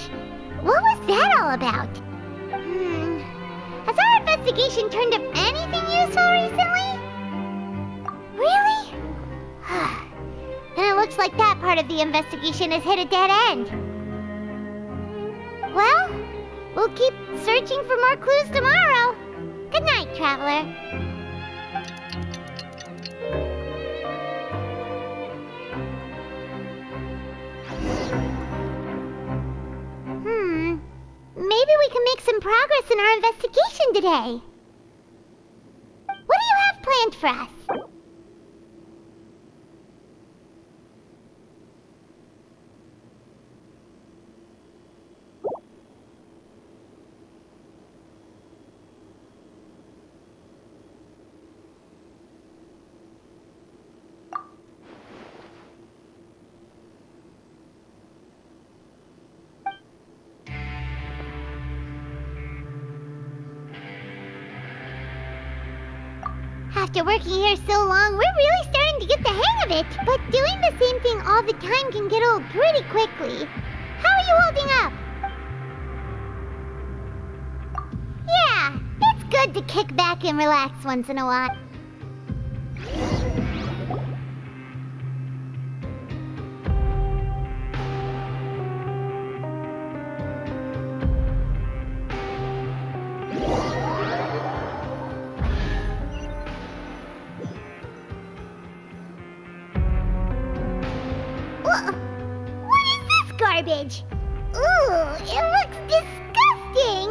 What was that all about? Has our investigation turned up anything useful recently? Really? Then it looks like that part of the investigation has hit a dead end. Well, we'll keep searching for more clues tomorrow. Good night, Traveler. Maybe we can make some progress in our investigation today. What do you have planned for us? After working here so long, we're really starting to get the hang of it. But doing the same thing all the time can get old pretty quickly. How are you holding up? Yeah, it's good to kick back and relax once in a while. What is this garbage? Ooh, it looks disgusting!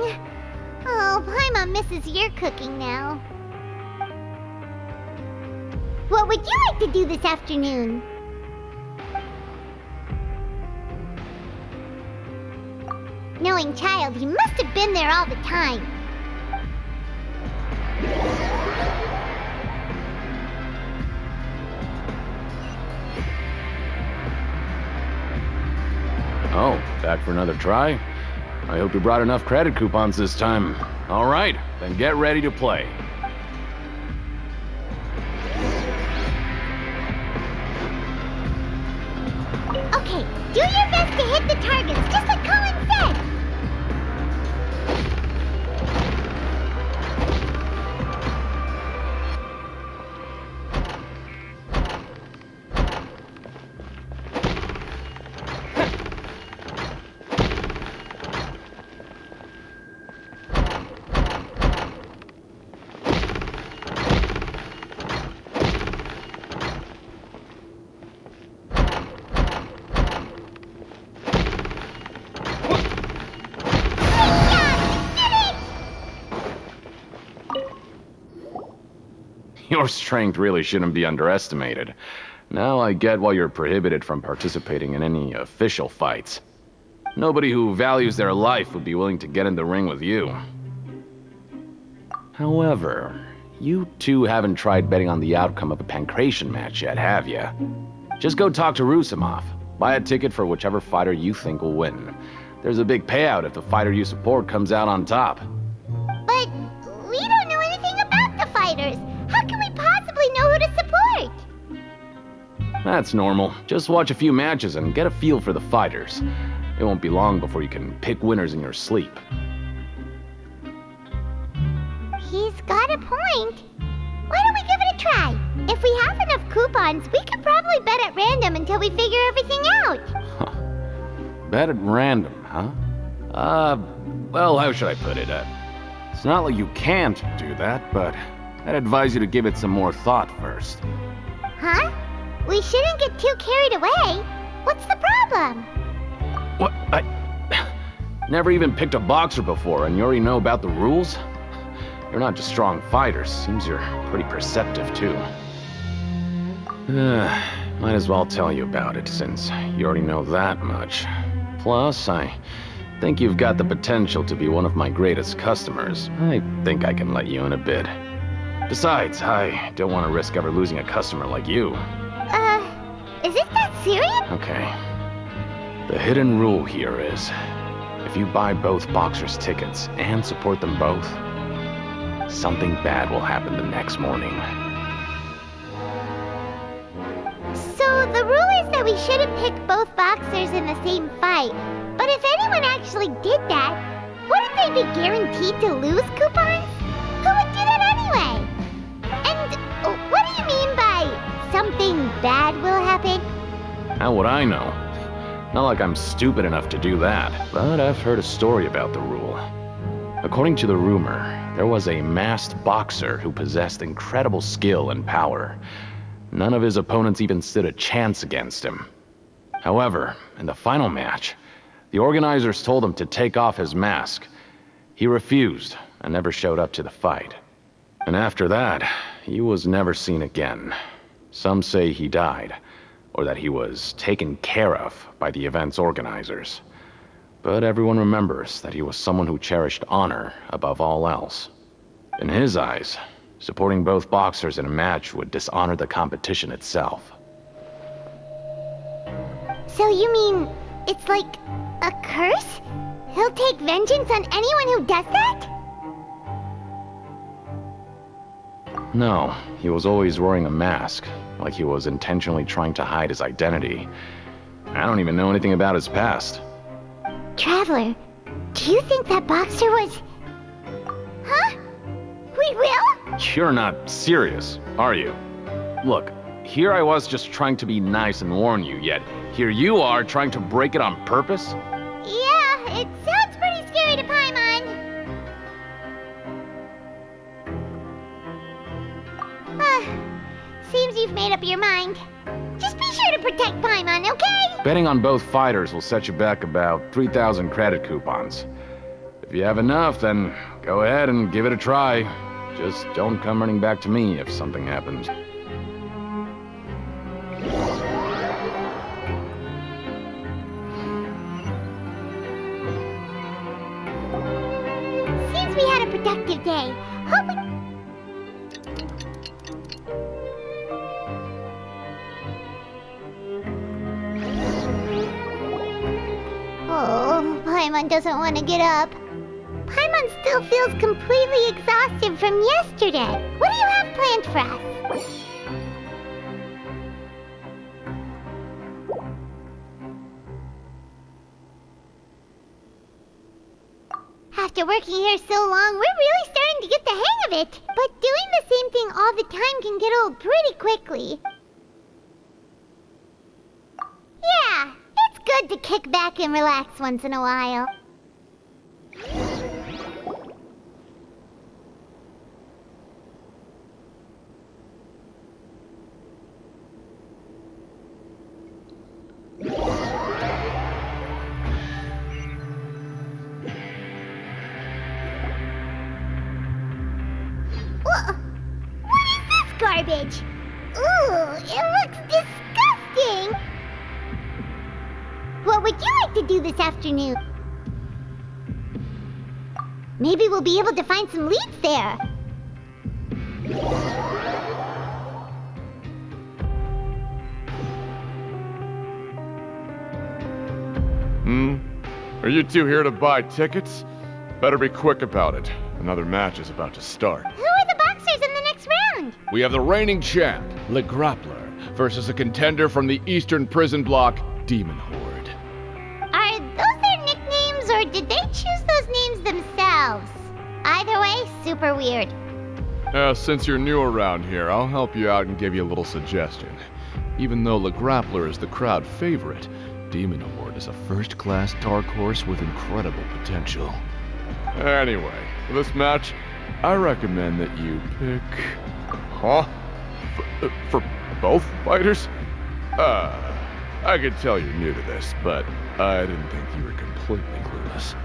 Oh, Paimon misses your cooking now. What would you like to do this afternoon? Knowing child, he must have been there all the time. Oh, back for another try? I hope you brought enough credit coupons this time. All right, then get ready to play. Okay, do your best to hit the targets, just like Colin said! Your strength really shouldn't be underestimated. Now I get why you're prohibited from participating in any official fights. Nobody who values their life would be willing to get in the ring with you. However, you two haven't tried betting on the outcome of a pancration match yet, have you? Just go talk to Rusimov. Buy a ticket for whichever fighter you think will win. There's a big payout if the fighter you support comes out on top. But we don't know anything about the fighters. How can we possibly know who to support? That's normal. Just watch a few matches and get a feel for the fighters. It won't be long before you can pick winners in your sleep. He's got a point. Why don't we give it a try? If we have enough coupons, we could probably bet at random until we figure everything out. Bet at random, huh? Well, how should I put it? It's not like you can't do that, but I'd advise you to give it some more thought first. Huh? We shouldn't get too carried away. What's the problem? What? I never even picked a boxer before, and you already know about the rules? You're not just strong fighters. Seems you're pretty perceptive, too. Might as well tell you about it, since you already know that much. Plus, I think you've got the potential to be one of my greatest customers. I think I can let you in a bit. Besides, I don't want to risk ever losing a customer like you. Is it that serious? Okay. The hidden rule here is, if you buy both boxers' tickets and support them both, something bad will happen the next morning. So the rule is that we shouldn't pick both boxers in the same fight. But if anyone actually did that, wouldn't they be guaranteed to lose coupons? Who would do that anyway? And what do you mean by something bad will happen? How would I know? Not like I'm stupid enough to do that, but I've heard a story about the rule. According to the rumor, there was a masked boxer who possessed incredible skill and power. None of his opponents even stood a chance against him. However, in the final match, the organizers told him to take off his mask. He refused and never showed up to the fight. And after that, he was never seen again. Some say he died, or that he was taken care of by the event's organizers. But everyone remembers that he was someone who cherished honor above all else. In his eyes, supporting both boxers in a match would dishonor the competition itself. So you mean it's like a curse? He'll take vengeance on anyone who does that? No, he was always wearing a mask, like he was intentionally trying to hide his identity. I don't even know anything about his past. Traveler, do you think that boxer was... Huh? We will? You're not serious, are you? Look, here I was just trying to be nice and warn you, yet here you are trying to break it on purpose? Yeah, it sounds pretty scary to Paimon. Seems you've made up your mind. Just be sure to protect Paimon, okay? Betting on both fighters will set you back about 3,000 credit coupons. If you have enough, then go ahead and give it a try. Just don't come running back to me if something happens. Seems we had a productive day. Hope we... Oh, Paimon doesn't want to get up. Paimon still feels completely exhausted from yesterday. What do you have planned for us? After working here so long, we're really starting to get the hang of it. But doing the same thing all the time can get old pretty quickly. Yeah, it's good to kick back and relax once in a while. What is this garbage? Ooh, it looks disgusting! What would you like to do this afternoon? Maybe we'll be able to find some leads there. Are you two here to buy tickets? Better be quick about it. Another match is about to start. Who are the boxers in the next round? We have the reigning champ, Le Grappler, versus a contender from the Eastern Prison Block, Demon Horde. Are those their nicknames, or did they choose those names themselves? Either way, super weird. Since you're new around here, I'll help you out and give you a little suggestion. Even though Le Grappler is the crowd favorite, Demon Horde is a first-class dark horse with incredible potential. Anyway, for this match, I recommend that you pick... Huh? For both fighters? I could tell you're new to this, but I didn't think you were completely clueless.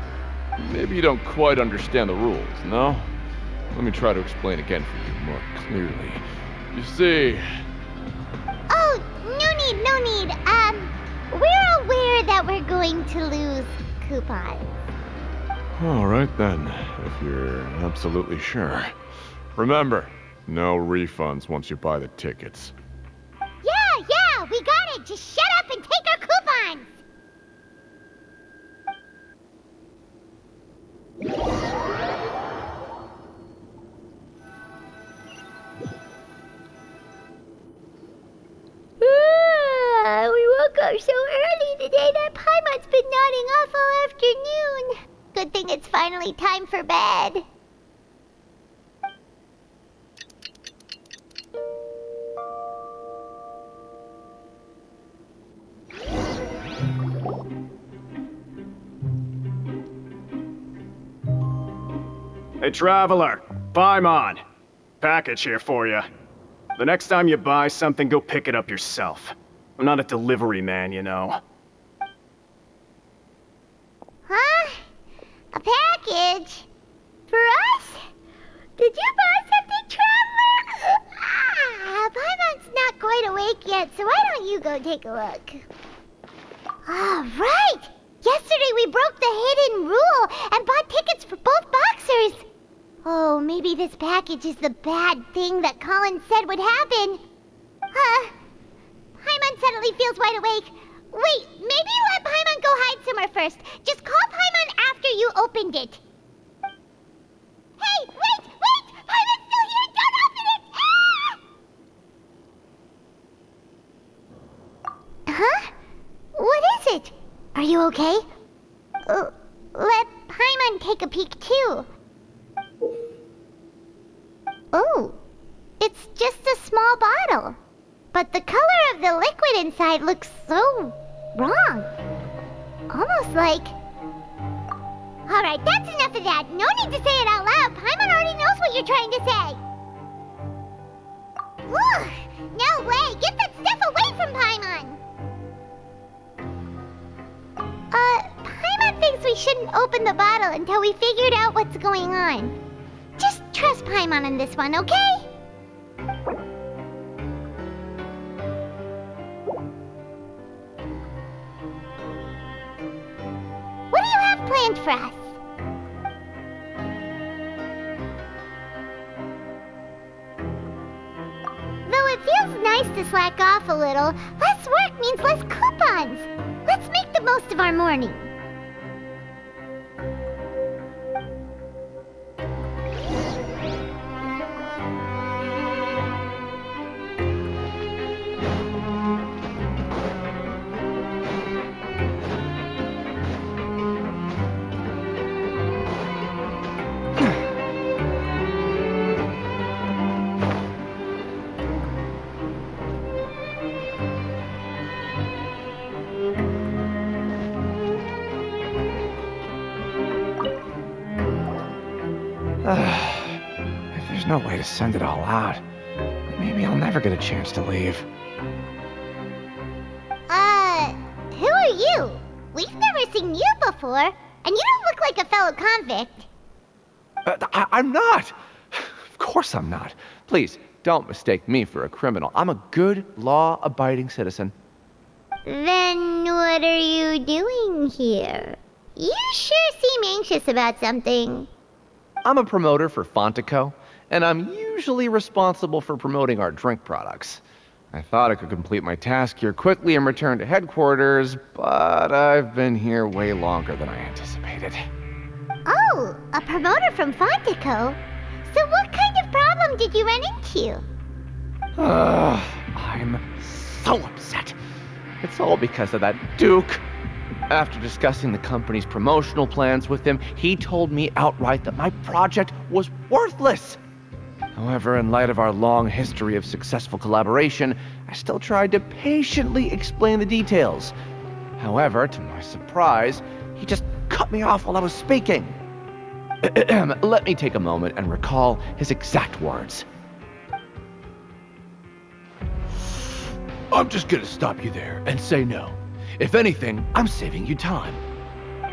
Maybe you don't quite understand the rules, no? Let me try to explain again for you more clearly. You see... Oh, no need. We're aware that we're going to lose coupons. Alright then, if you're absolutely sure. Remember, no refunds once you buy the tickets. Yeah, we got it. Just shut up and take our coupons. We woke up so early today that Paimon's been nodding off all afternoon. Good thing it's finally time for bed. Hey, Traveler, Paimon. Package here for you. The next time you buy something, go pick it up yourself. I'm not a delivery man, you know. Huh? A package? For us? Did you buy something, Traveler? Paimon's not quite awake yet, so why don't you go take a look? Right! Yesterday we broke the hidden rule and bought tickets for both boxers. Oh, maybe this package is the bad thing that Colin said would happen. Paimon suddenly feels wide awake. Wait, maybe let Paimon go hide somewhere first. Just call Paimon after you opened it. Hey, wait! Paimon's still here! Don't open it! you okay? Let Paimon take a peek too. Oh, it's just a small bottle. But the color of the liquid inside looks so wrong. Almost like... Alright, that's enough of that. No need to say it out loud. Paimon already knows what you're trying to say. Ugh, no way. Get that stuff away from Paimon. Paimon thinks we shouldn't open the bottle until we figured out what's going on. Just trust Paimon on this one, okay? What do you have planned for us? Though it feels nice to slack off a little, less work means less coupons. Let's make the most of our morning. If there's no way to send it all out, maybe I'll never get a chance to leave. Who are you? We've never seen you before, and you don't look like a fellow convict. I'm not! Of course I'm not. Please, don't mistake me for a criminal. I'm a good, law-abiding citizen. Then what are you doing here? You sure seem anxious about something. I'm a promoter for Fontico, and I'm usually responsible for promoting our drink products. I thought I could complete my task here quickly and return to headquarters, but I've been here way longer than I anticipated. Oh, a promoter from Fontico? So what kind of problem did you run into? I'm so upset. It's all because of that Duke. After discussing the company's promotional plans with him, he told me outright that my project was worthless. However, in light of our long history of successful collaboration, I still tried to patiently explain the details. However, to my surprise, he just cut me off while I was speaking. Let me take a moment and recall his exact words. I'm just gonna stop you there and say no. If anything, I'm saving you time.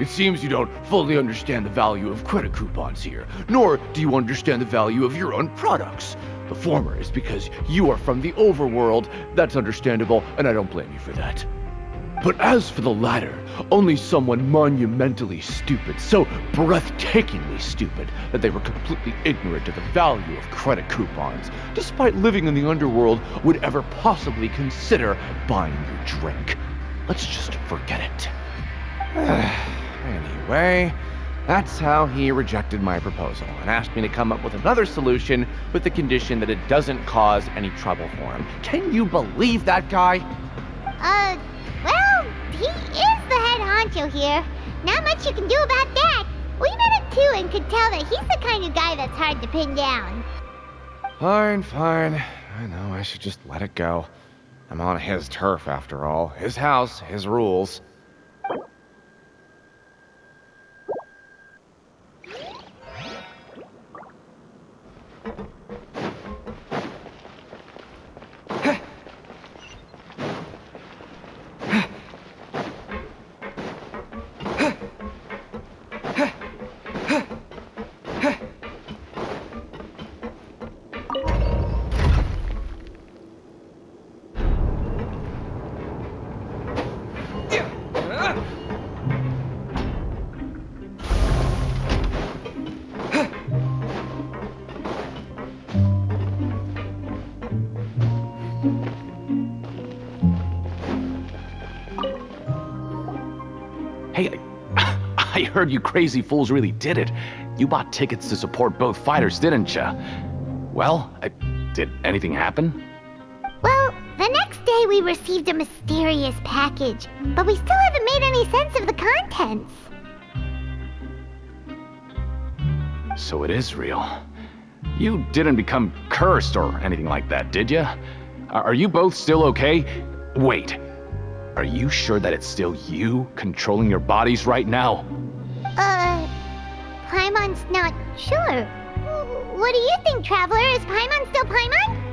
It seems you don't fully understand the value of credit coupons here, nor do you understand the value of your own products. The former is because you are from the overworld. That's understandable, and I don't blame you for that. But as for the latter, only someone monumentally stupid, so breathtakingly stupid that they were completely ignorant of the value of credit coupons, despite living in the underworld, would ever possibly consider buying your drink. Let's just forget it. Anyway, that's how he rejected my proposal and asked me to come up with another solution with the condition that it doesn't cause any trouble for him. Can you believe that guy? Well, he is the head honcho here. Not much you can do about that. We met him too and could tell that he's the kind of guy that's hard to pin down. Fine. I know I should just let it go. I'm on his turf after all. His house, his rules. Hey, I heard you crazy fools really did it. You bought tickets to support both fighters, didn't ya? Well, did anything happen? Well, the next day we received a mysterious package, but we still haven't made any sense of the contents. So it is real. You didn't become cursed or anything like that, did ya? Are you both still okay? Wait. Are you sure that it's still you controlling your bodies right now? Paimon's not sure. What do you think, Traveler? Is Paimon still Paimon?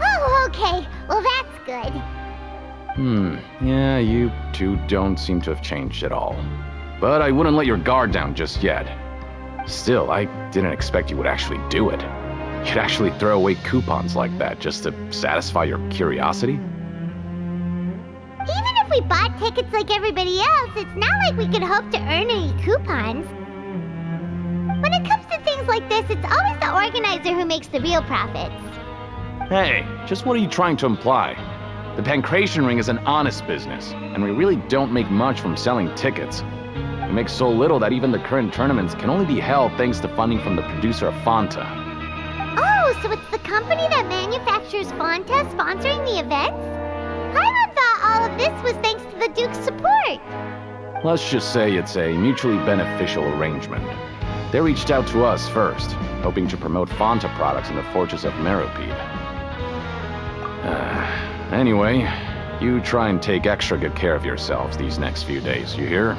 Oh, okay. Well, that's good. Yeah, you two don't seem to have changed at all. But I wouldn't let your guard down just yet. Still, I didn't expect you would actually do it. You'd actually throw away coupons like that just to satisfy your curiosity? Even if we bought tickets like everybody else, it's not like we could hope to earn any coupons. When it comes to things like this, it's always the organizer who makes the real profits. Hey, just what are you trying to imply? The Pancration Ring is an honest business, and we really don't make much from selling tickets. We make so little that even the current tournaments can only be held thanks to funding from the producer of Fanta. Oh, so it's the company that manufactures Fanta sponsoring the events? Paimon thought all of this was thanks to the Duke's support. Let's just say it's a mutually beneficial arrangement. They reached out to us first, hoping to promote Fanta products in the Fortress of Meropide. Anyway, you try and take extra good care of yourselves these next few days, you hear?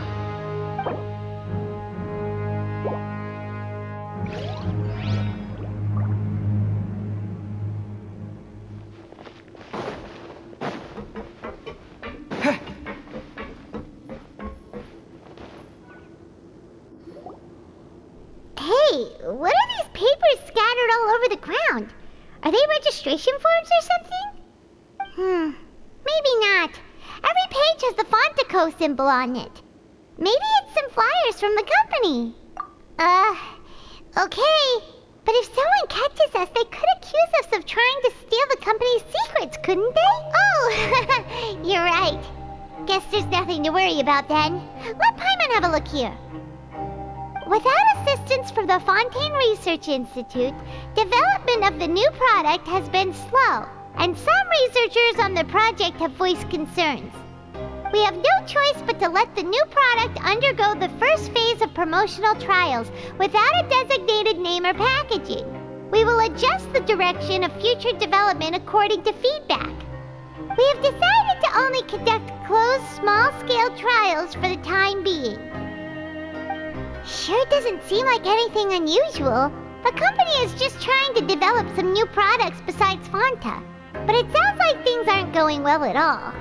Hey, what are these papers scattered all over the ground? Are they registration forms or something? Maybe not. Every page has the Fontaco symbol on it. Maybe it's some flyers from the company. Okay. But if someone catches us, they could accuse us of trying to steal the company's secrets, couldn't they? Oh, you're right. Guess there's nothing to worry about then. Let Paimon have a look here. Without assistance from the Fontaine Research Institute, development of the new product has been slow, and some researchers on the project have voiced concerns. We have no choice but to let the new product undergo the first phase of promotional trials without a designated name or packaging. We will adjust the direction of future development according to feedback. We have decided to only conduct closed, small-scale trials for the time being. Sure doesn't seem like anything unusual. The company is just trying to develop some new products besides Fanta. But it sounds like things aren't going well at all.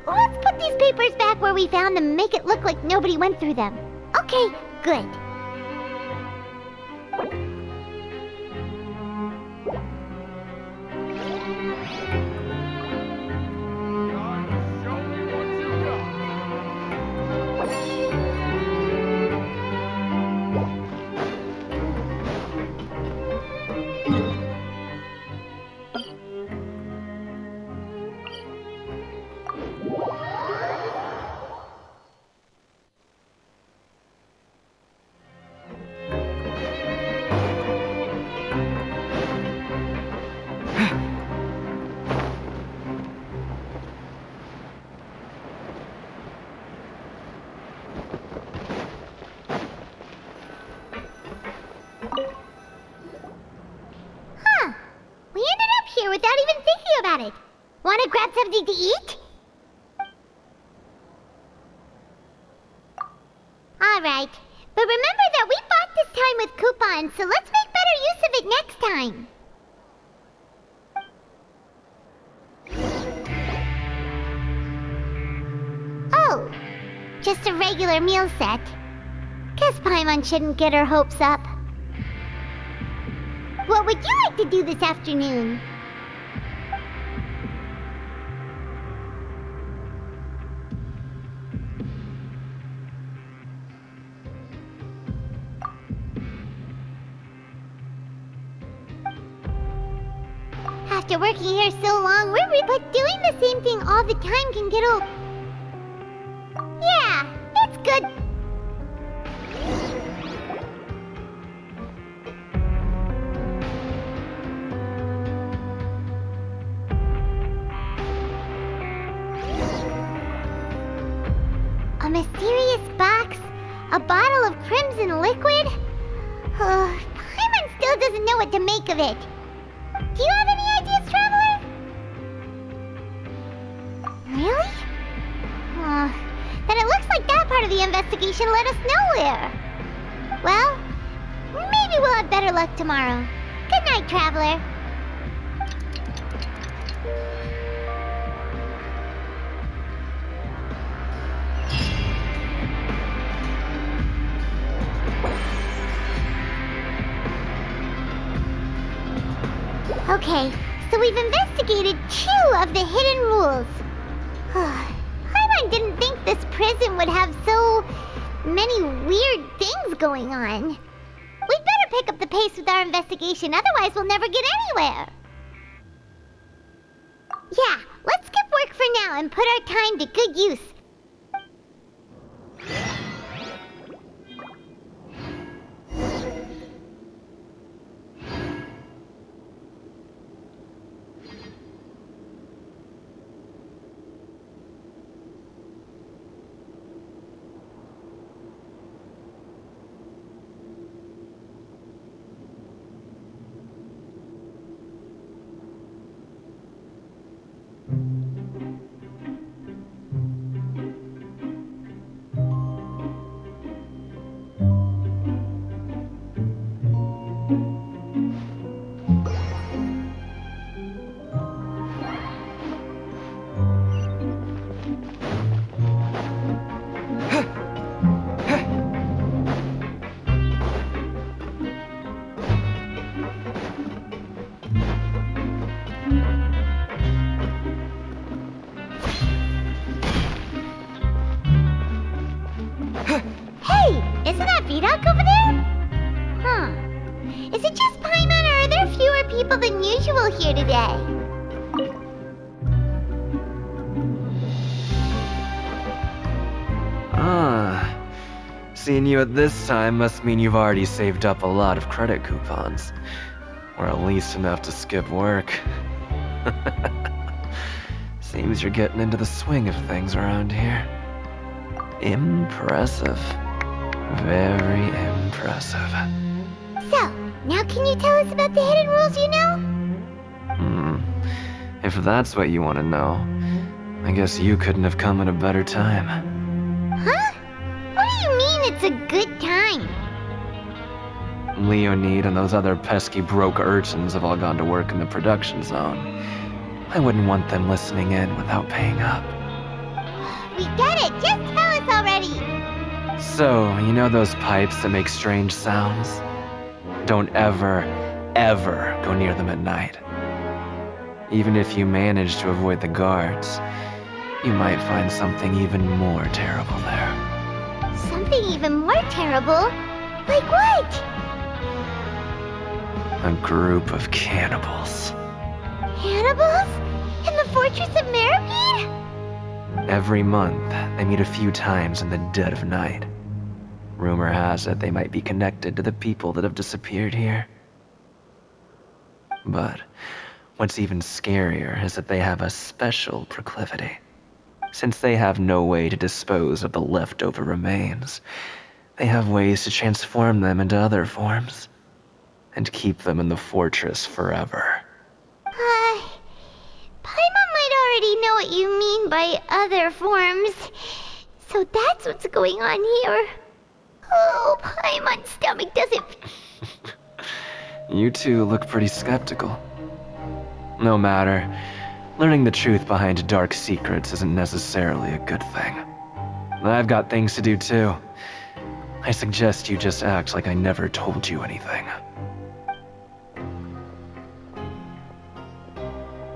Let's put these papers back where we found them and make it look like nobody went through them. Okay, good. We ended up here without even thinking about it. Want to grab something to eat? Alright, but remember that we bought this time with coupons, so let's make better use of it next time. Oh, just a regular meal set. Guess Paimon shouldn't get her hopes up. What would you like to do this afternoon? After working here so long, but doing the same thing all the time can get old. Yeah, it's good. A mysterious box? A bottle of crimson liquid? Paimon still doesn't know what to make of it. Do you have any ideas, Traveler? Really? Then it looks like that part of the investigation led us nowhere. Well, maybe we'll have better luck tomorrow. Good night, Traveler. Okay, so we've investigated 2 of the hidden rules. Paimon didn't think this prison would have so many weird things going on. We'd better pick up the pace with our investigation, otherwise we'll never get anywhere. Yeah, let's skip work for now and put our time to good use. Is it just Paimon, or are there fewer people than usual here today? Seeing you at this time must mean you've already saved up a lot of credit coupons. Or at least enough to skip work. Seems you're getting into the swing of things around here. Impressive. Very impressive. So, now can you tell us about the hidden rules you know? If that's what you want to know, I guess you couldn't have come at a better time. Huh? What do you mean it's a good time? Leonid and those other pesky broke urchins have all gone to work in the production zone. I wouldn't want them listening in without paying up. We get it! Just tell us already! So, you know those pipes that make strange sounds? Don't ever, ever go near them at night. Even if you manage to avoid the guards, you might find something even more terrible there. Something even more terrible? Like what? A group of cannibals. Cannibals? In the Fortress of Meripede? Every month, they meet a few times in the dead of night. Rumor has it they might be connected to the people that have disappeared here. But what's even scarier is that they have a special proclivity. Since they have no way to dispose of the leftover remains, they have ways to transform them into other forms and keep them in the fortress forever. Paimon might already know what you mean by other forms. So that's what's going on here. Oh, Paimon's stomach doesn't... You two look pretty skeptical. No matter, learning the truth behind dark secrets isn't necessarily a good thing. I've got things to do too. I suggest you just act like I never told you anything.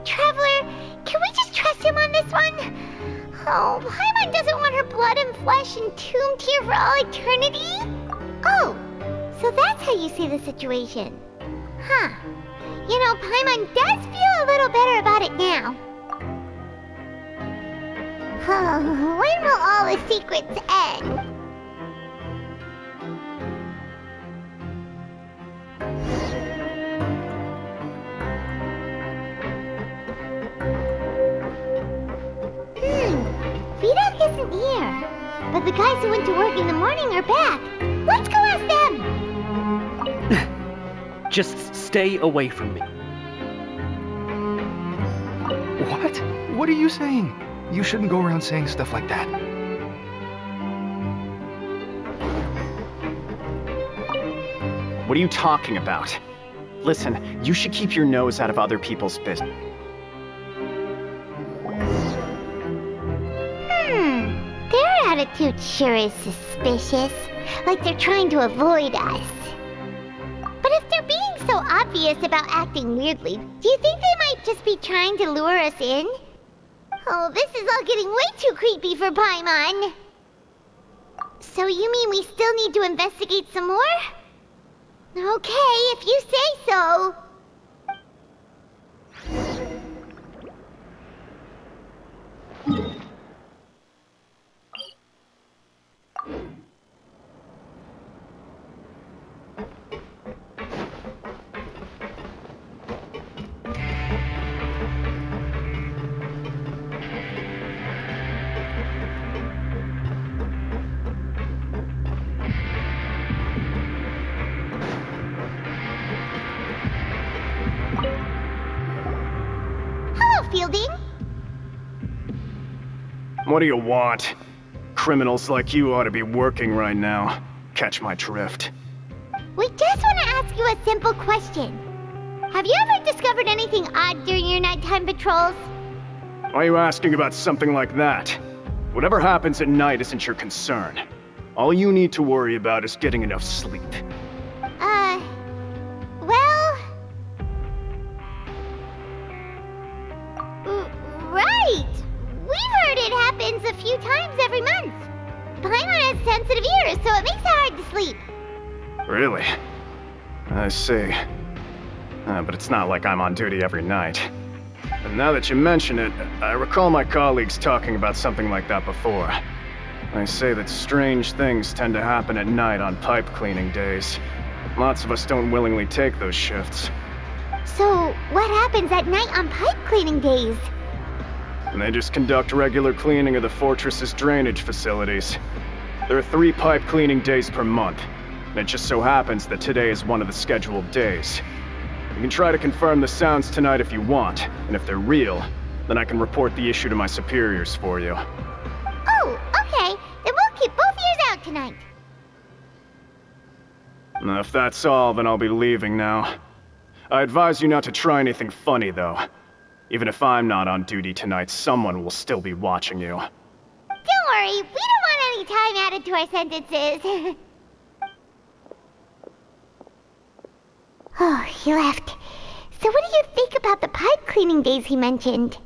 Traveler, can we just trust him on this one? Oh, Paimon doesn't want her blood and flesh entombed here for all eternity? Oh, so that's how you see the situation. Huh. You know, Paimon does feel a little better about it now. When will all the secrets end? Vidoc isn't here, but the the guys who went to work in the morning are back. Let's go ask them! Just stay away from me. What? What are you saying? You shouldn't go around saying stuff like that. What are you talking about? Listen, you should keep your nose out of other people's business. Their attitude sure is suspicious. Like they're trying to avoid us. But if they're being so obvious about acting weirdly, do you think they might just be trying to lure us in? Oh, this is all getting way too creepy for Paimon. So you mean we still need to investigate some more? Okay, if you say so. Fielding? What do you want? Criminals like you ought to be working right now. Catch my drift. We just want to ask you a simple question. Have you ever discovered anything odd during your nighttime patrols? Why are you asking about something like that? Whatever happens at night isn't your concern. All you need to worry about is getting enough sleep. Well... Right! We've heard it happens a few times every month. Paimon has sensitive ears, so it makes it hard to sleep. Really? I see. But it's not like I'm on duty every night. And now that you mention it, I recall my colleagues talking about something like that before. They say that strange things tend to happen at night on pipe cleaning days. Lots of us don't willingly take those shifts. So, what happens at night on pipe cleaning days? And they just conduct regular cleaning of the fortress's drainage facilities. There are 3 pipe cleaning days per month, and it just so happens that today is one of the scheduled days. You can try to confirm the sounds tonight if you want, and if they're real, then I can report the issue to my superiors for you. Oh, okay. Then we'll keep both ears out tonight. If that's all, then I'll be leaving now. I advise you not to try anything funny, though. Even if I'm not on duty tonight, someone will still be watching you. Don't worry, we don't want any time added to our sentences. Oh, he left. So what do you think about the pipe cleaning days he mentioned?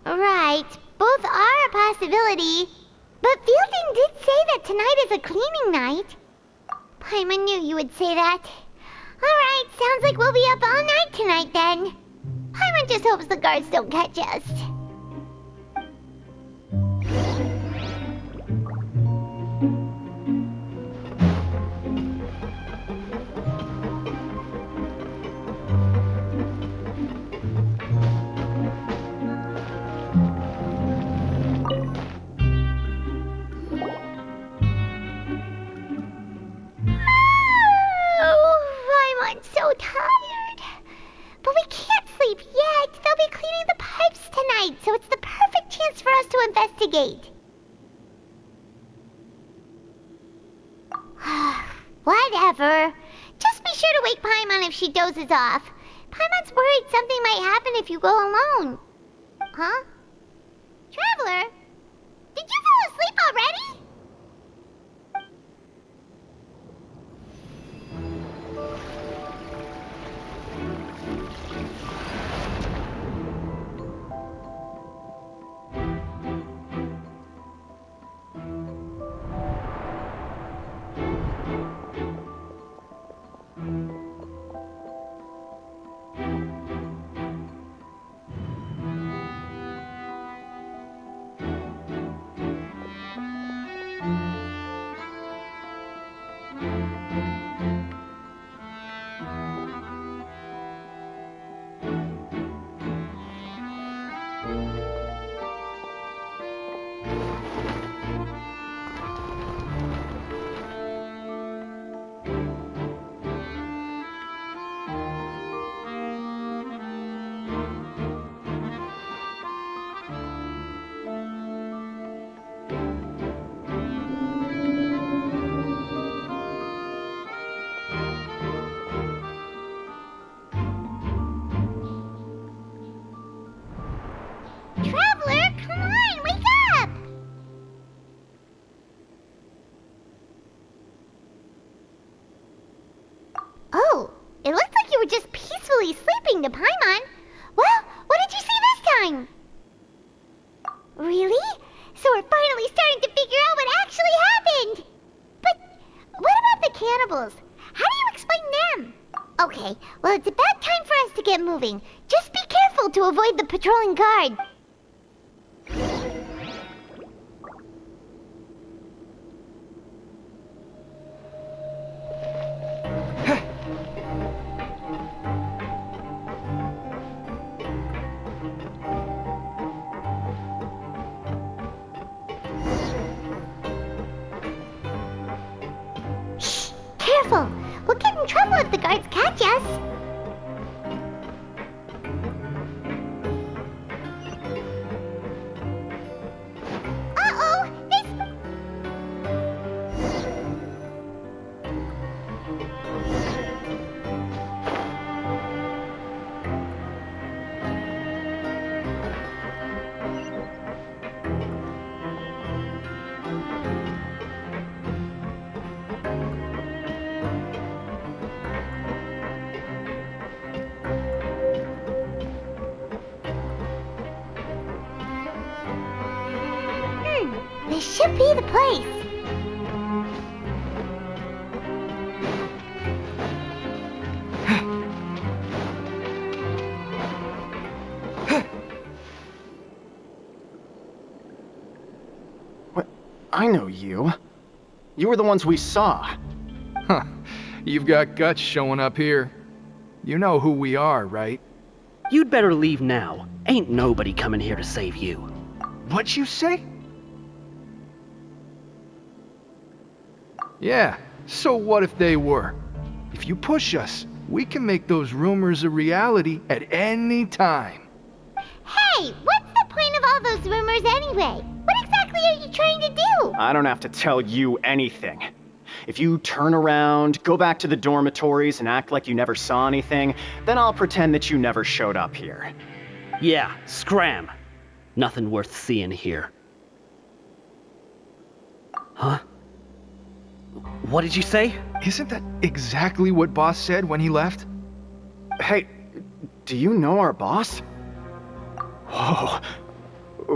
Right, both are a possibility. But Fielding did say that tonight is a cleaning night. Paimon knew you would say that. Alright, sounds like we'll be up all night tonight then. Paimon just hopes the guards don't catch us. I'm so tired. But we can't sleep yet. They'll be cleaning the pipes tonight, so it's the perfect chance for us to investigate. Whatever. Just be sure to wake Paimon if she dozes off. Paimon's worried something might happen if you go alone. Huh? Traveler? Did you fall asleep already? troubles. How do you explain them? Okay, well, it's about time for us to get moving. Just be careful to avoid the patrolling guard. Shh! Careful! We'll get in trouble if the guards catch us. Uh-oh! This should be the place. What? I know you. You were the ones we saw. Huh. You've got guts showing up here. You know who we are, right? You'd better leave now. Ain't nobody coming here to save you. What'd you say? Yeah, so what if they were? If you push us, we can make those rumors a reality at any time. Hey, what's the point of all those rumors anyway? What exactly are you trying to do? I don't have to tell you anything. If you turn around, go back to the dormitories, and act like you never saw anything, then I'll pretend that you never showed up here. Yeah, scram. Nothing worth seeing here. Huh? What did you say? Isn't that exactly what Boss said when he left? Hey, do you know our boss? Whoa.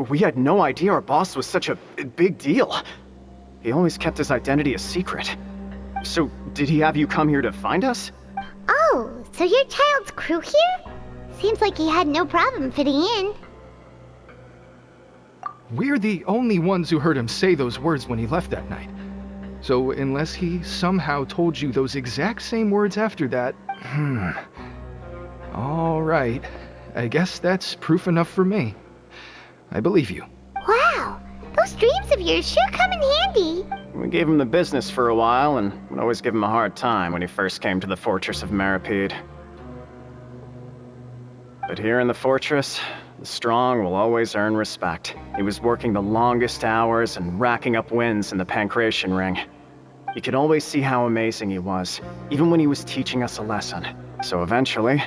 We had no idea our boss was such a big deal. He always kept his identity a secret. So, did he have you come here to find us? Oh, so your child's crew here? Seems like he had no problem fitting in. We're the only ones who heard him say those words when he left that night. So unless he somehow told you those exact same words after that, all right. I guess that's proof enough for me. I believe you. Wow, those dreams of yours sure come in handy. We gave him the business for a while, and would always give him a hard time when he first came to the fortress of Meripede. But here in the fortress, the strong will always earn respect. He was working the longest hours and racking up wins in the Pancration Ring. You could always see how amazing he was, even when he was teaching us a lesson. So eventually,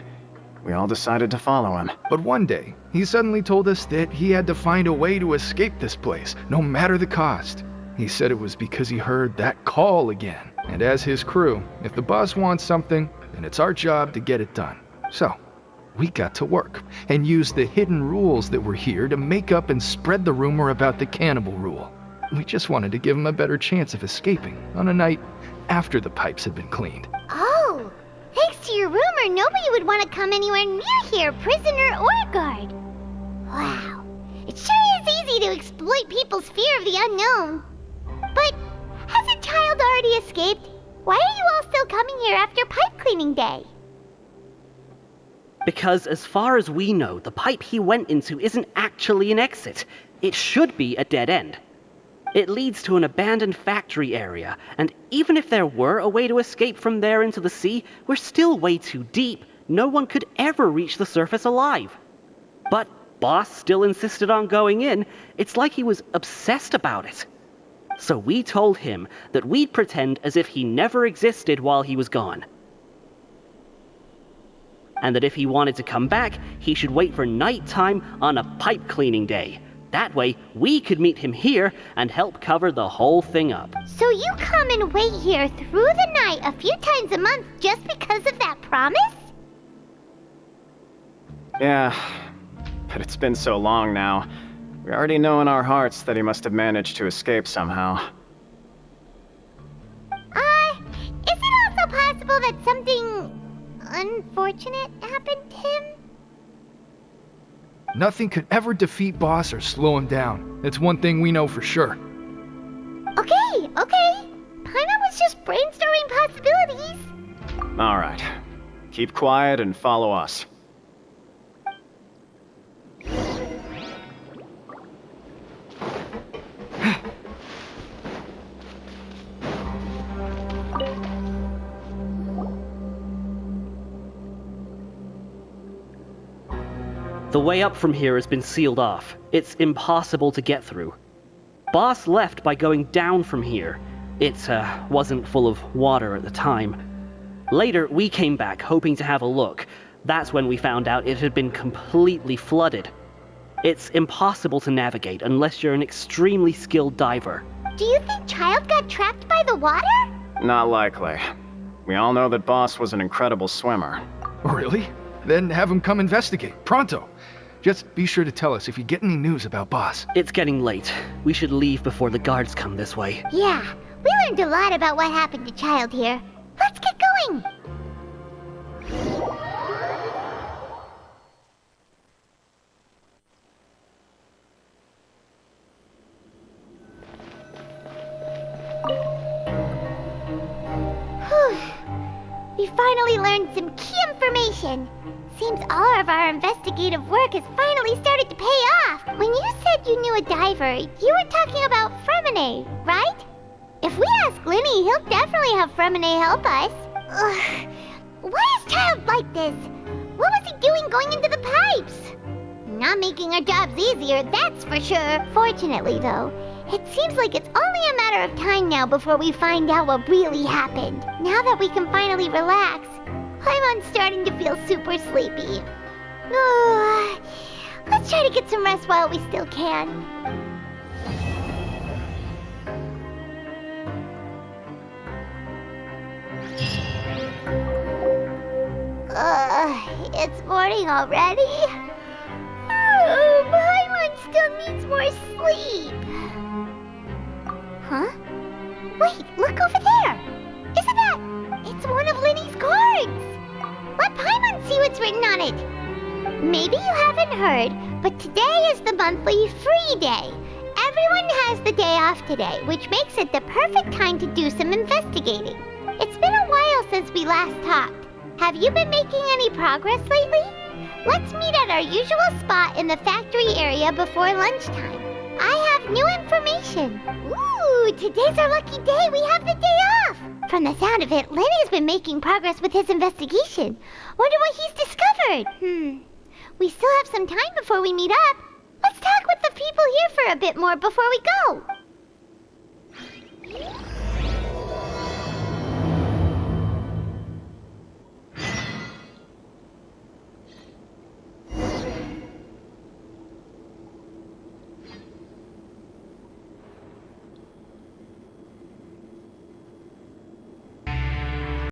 we all decided to follow him. But one day, he suddenly told us that he had to find a way to escape this place, no matter the cost. He said it was because he heard that call again. And as his crew, if the boss wants something, then it's our job to get it done. So, we got to work and used the hidden rules that were here to make up and spread the rumor about the cannibal rule. We just wanted to give him a better chance of escaping on a night after the pipes had been cleaned. Oh, thanks to your rumor, nobody would want to come anywhere near here, prisoner or guard. Wow, it sure is easy to exploit people's fear of the unknown. But has a child already escaped? Why are you all still coming here after pipe cleaning day? Because as far as we know, the pipe he went into isn't actually an exit. It should be a dead end. It leads to an abandoned factory area, and even if there were a way to escape from there into the sea, we're still way too deep. No one could ever reach the surface alive. But Boss still insisted on going in. It's like he was obsessed about it. So we told him that we'd pretend as if he never existed while he was gone. And that if he wanted to come back, he should wait for nighttime on a pipe cleaning day. That way, we could meet him here and help cover the whole thing up. So you come and wait here through the night a few times a month just because of that promise? Yeah, but it's been so long now. We already know in our hearts that he must have managed to escape somehow. Is it all unfortunate happened to him? Nothing could ever defeat Boss or slow him down. That's one thing we know for sure. Okay. Paimon was just brainstorming possibilities. Alright. Keep quiet and follow us. The way up from here has been sealed off. It's impossible to get through. Boss left by going down from here. It wasn't full of water at the time. Later, we came back hoping to have a look. That's when we found out it had been completely flooded. It's impossible to navigate unless you're an extremely skilled diver. Do you think Child got trapped by the water? Not likely. We all know that Boss was an incredible swimmer. Really? Then have him come investigate, pronto. Just be sure to tell us if you get any news about Boss. It's getting late. We should leave before the guards come this way. Yeah, we learned a lot about what happened to Child here. Let's get going! Whew. We finally learned some key information. Seems all of our investigative work has finally started to pay off. When you said you knew a diver, you were talking about Fremine, right? If we ask Linny, he'll definitely have Fremine help us. Ugh. Why is Child like this? What was he doing going into the pipes? Not making our jobs easier, that's for sure. Fortunately, though, it seems like it's only a matter of time now before we find out what really happened. Now that we can finally relax, I'm starting to feel super sleepy. Let's try to get some rest while we still can. It's morning already? Paimon still needs more sleep. Huh? Wait, look over there! Isn't that... It's one of Linny's cards! Let Paimon see what's written on it. Maybe you haven't heard, but today is the monthly free day. Everyone has the day off today, which makes it the perfect time to do some investigating. It's been a while since we last talked. Have you been making any progress lately? Let's meet at our usual spot in the factory area before lunchtime. I have new information. Ooh, today's our lucky day. We have the day off. From the sound of it, Lenny's been making progress with his investigation. Wonder what he's discovered. We still have some time before we meet up. Let's talk with the people here for a bit more before we go.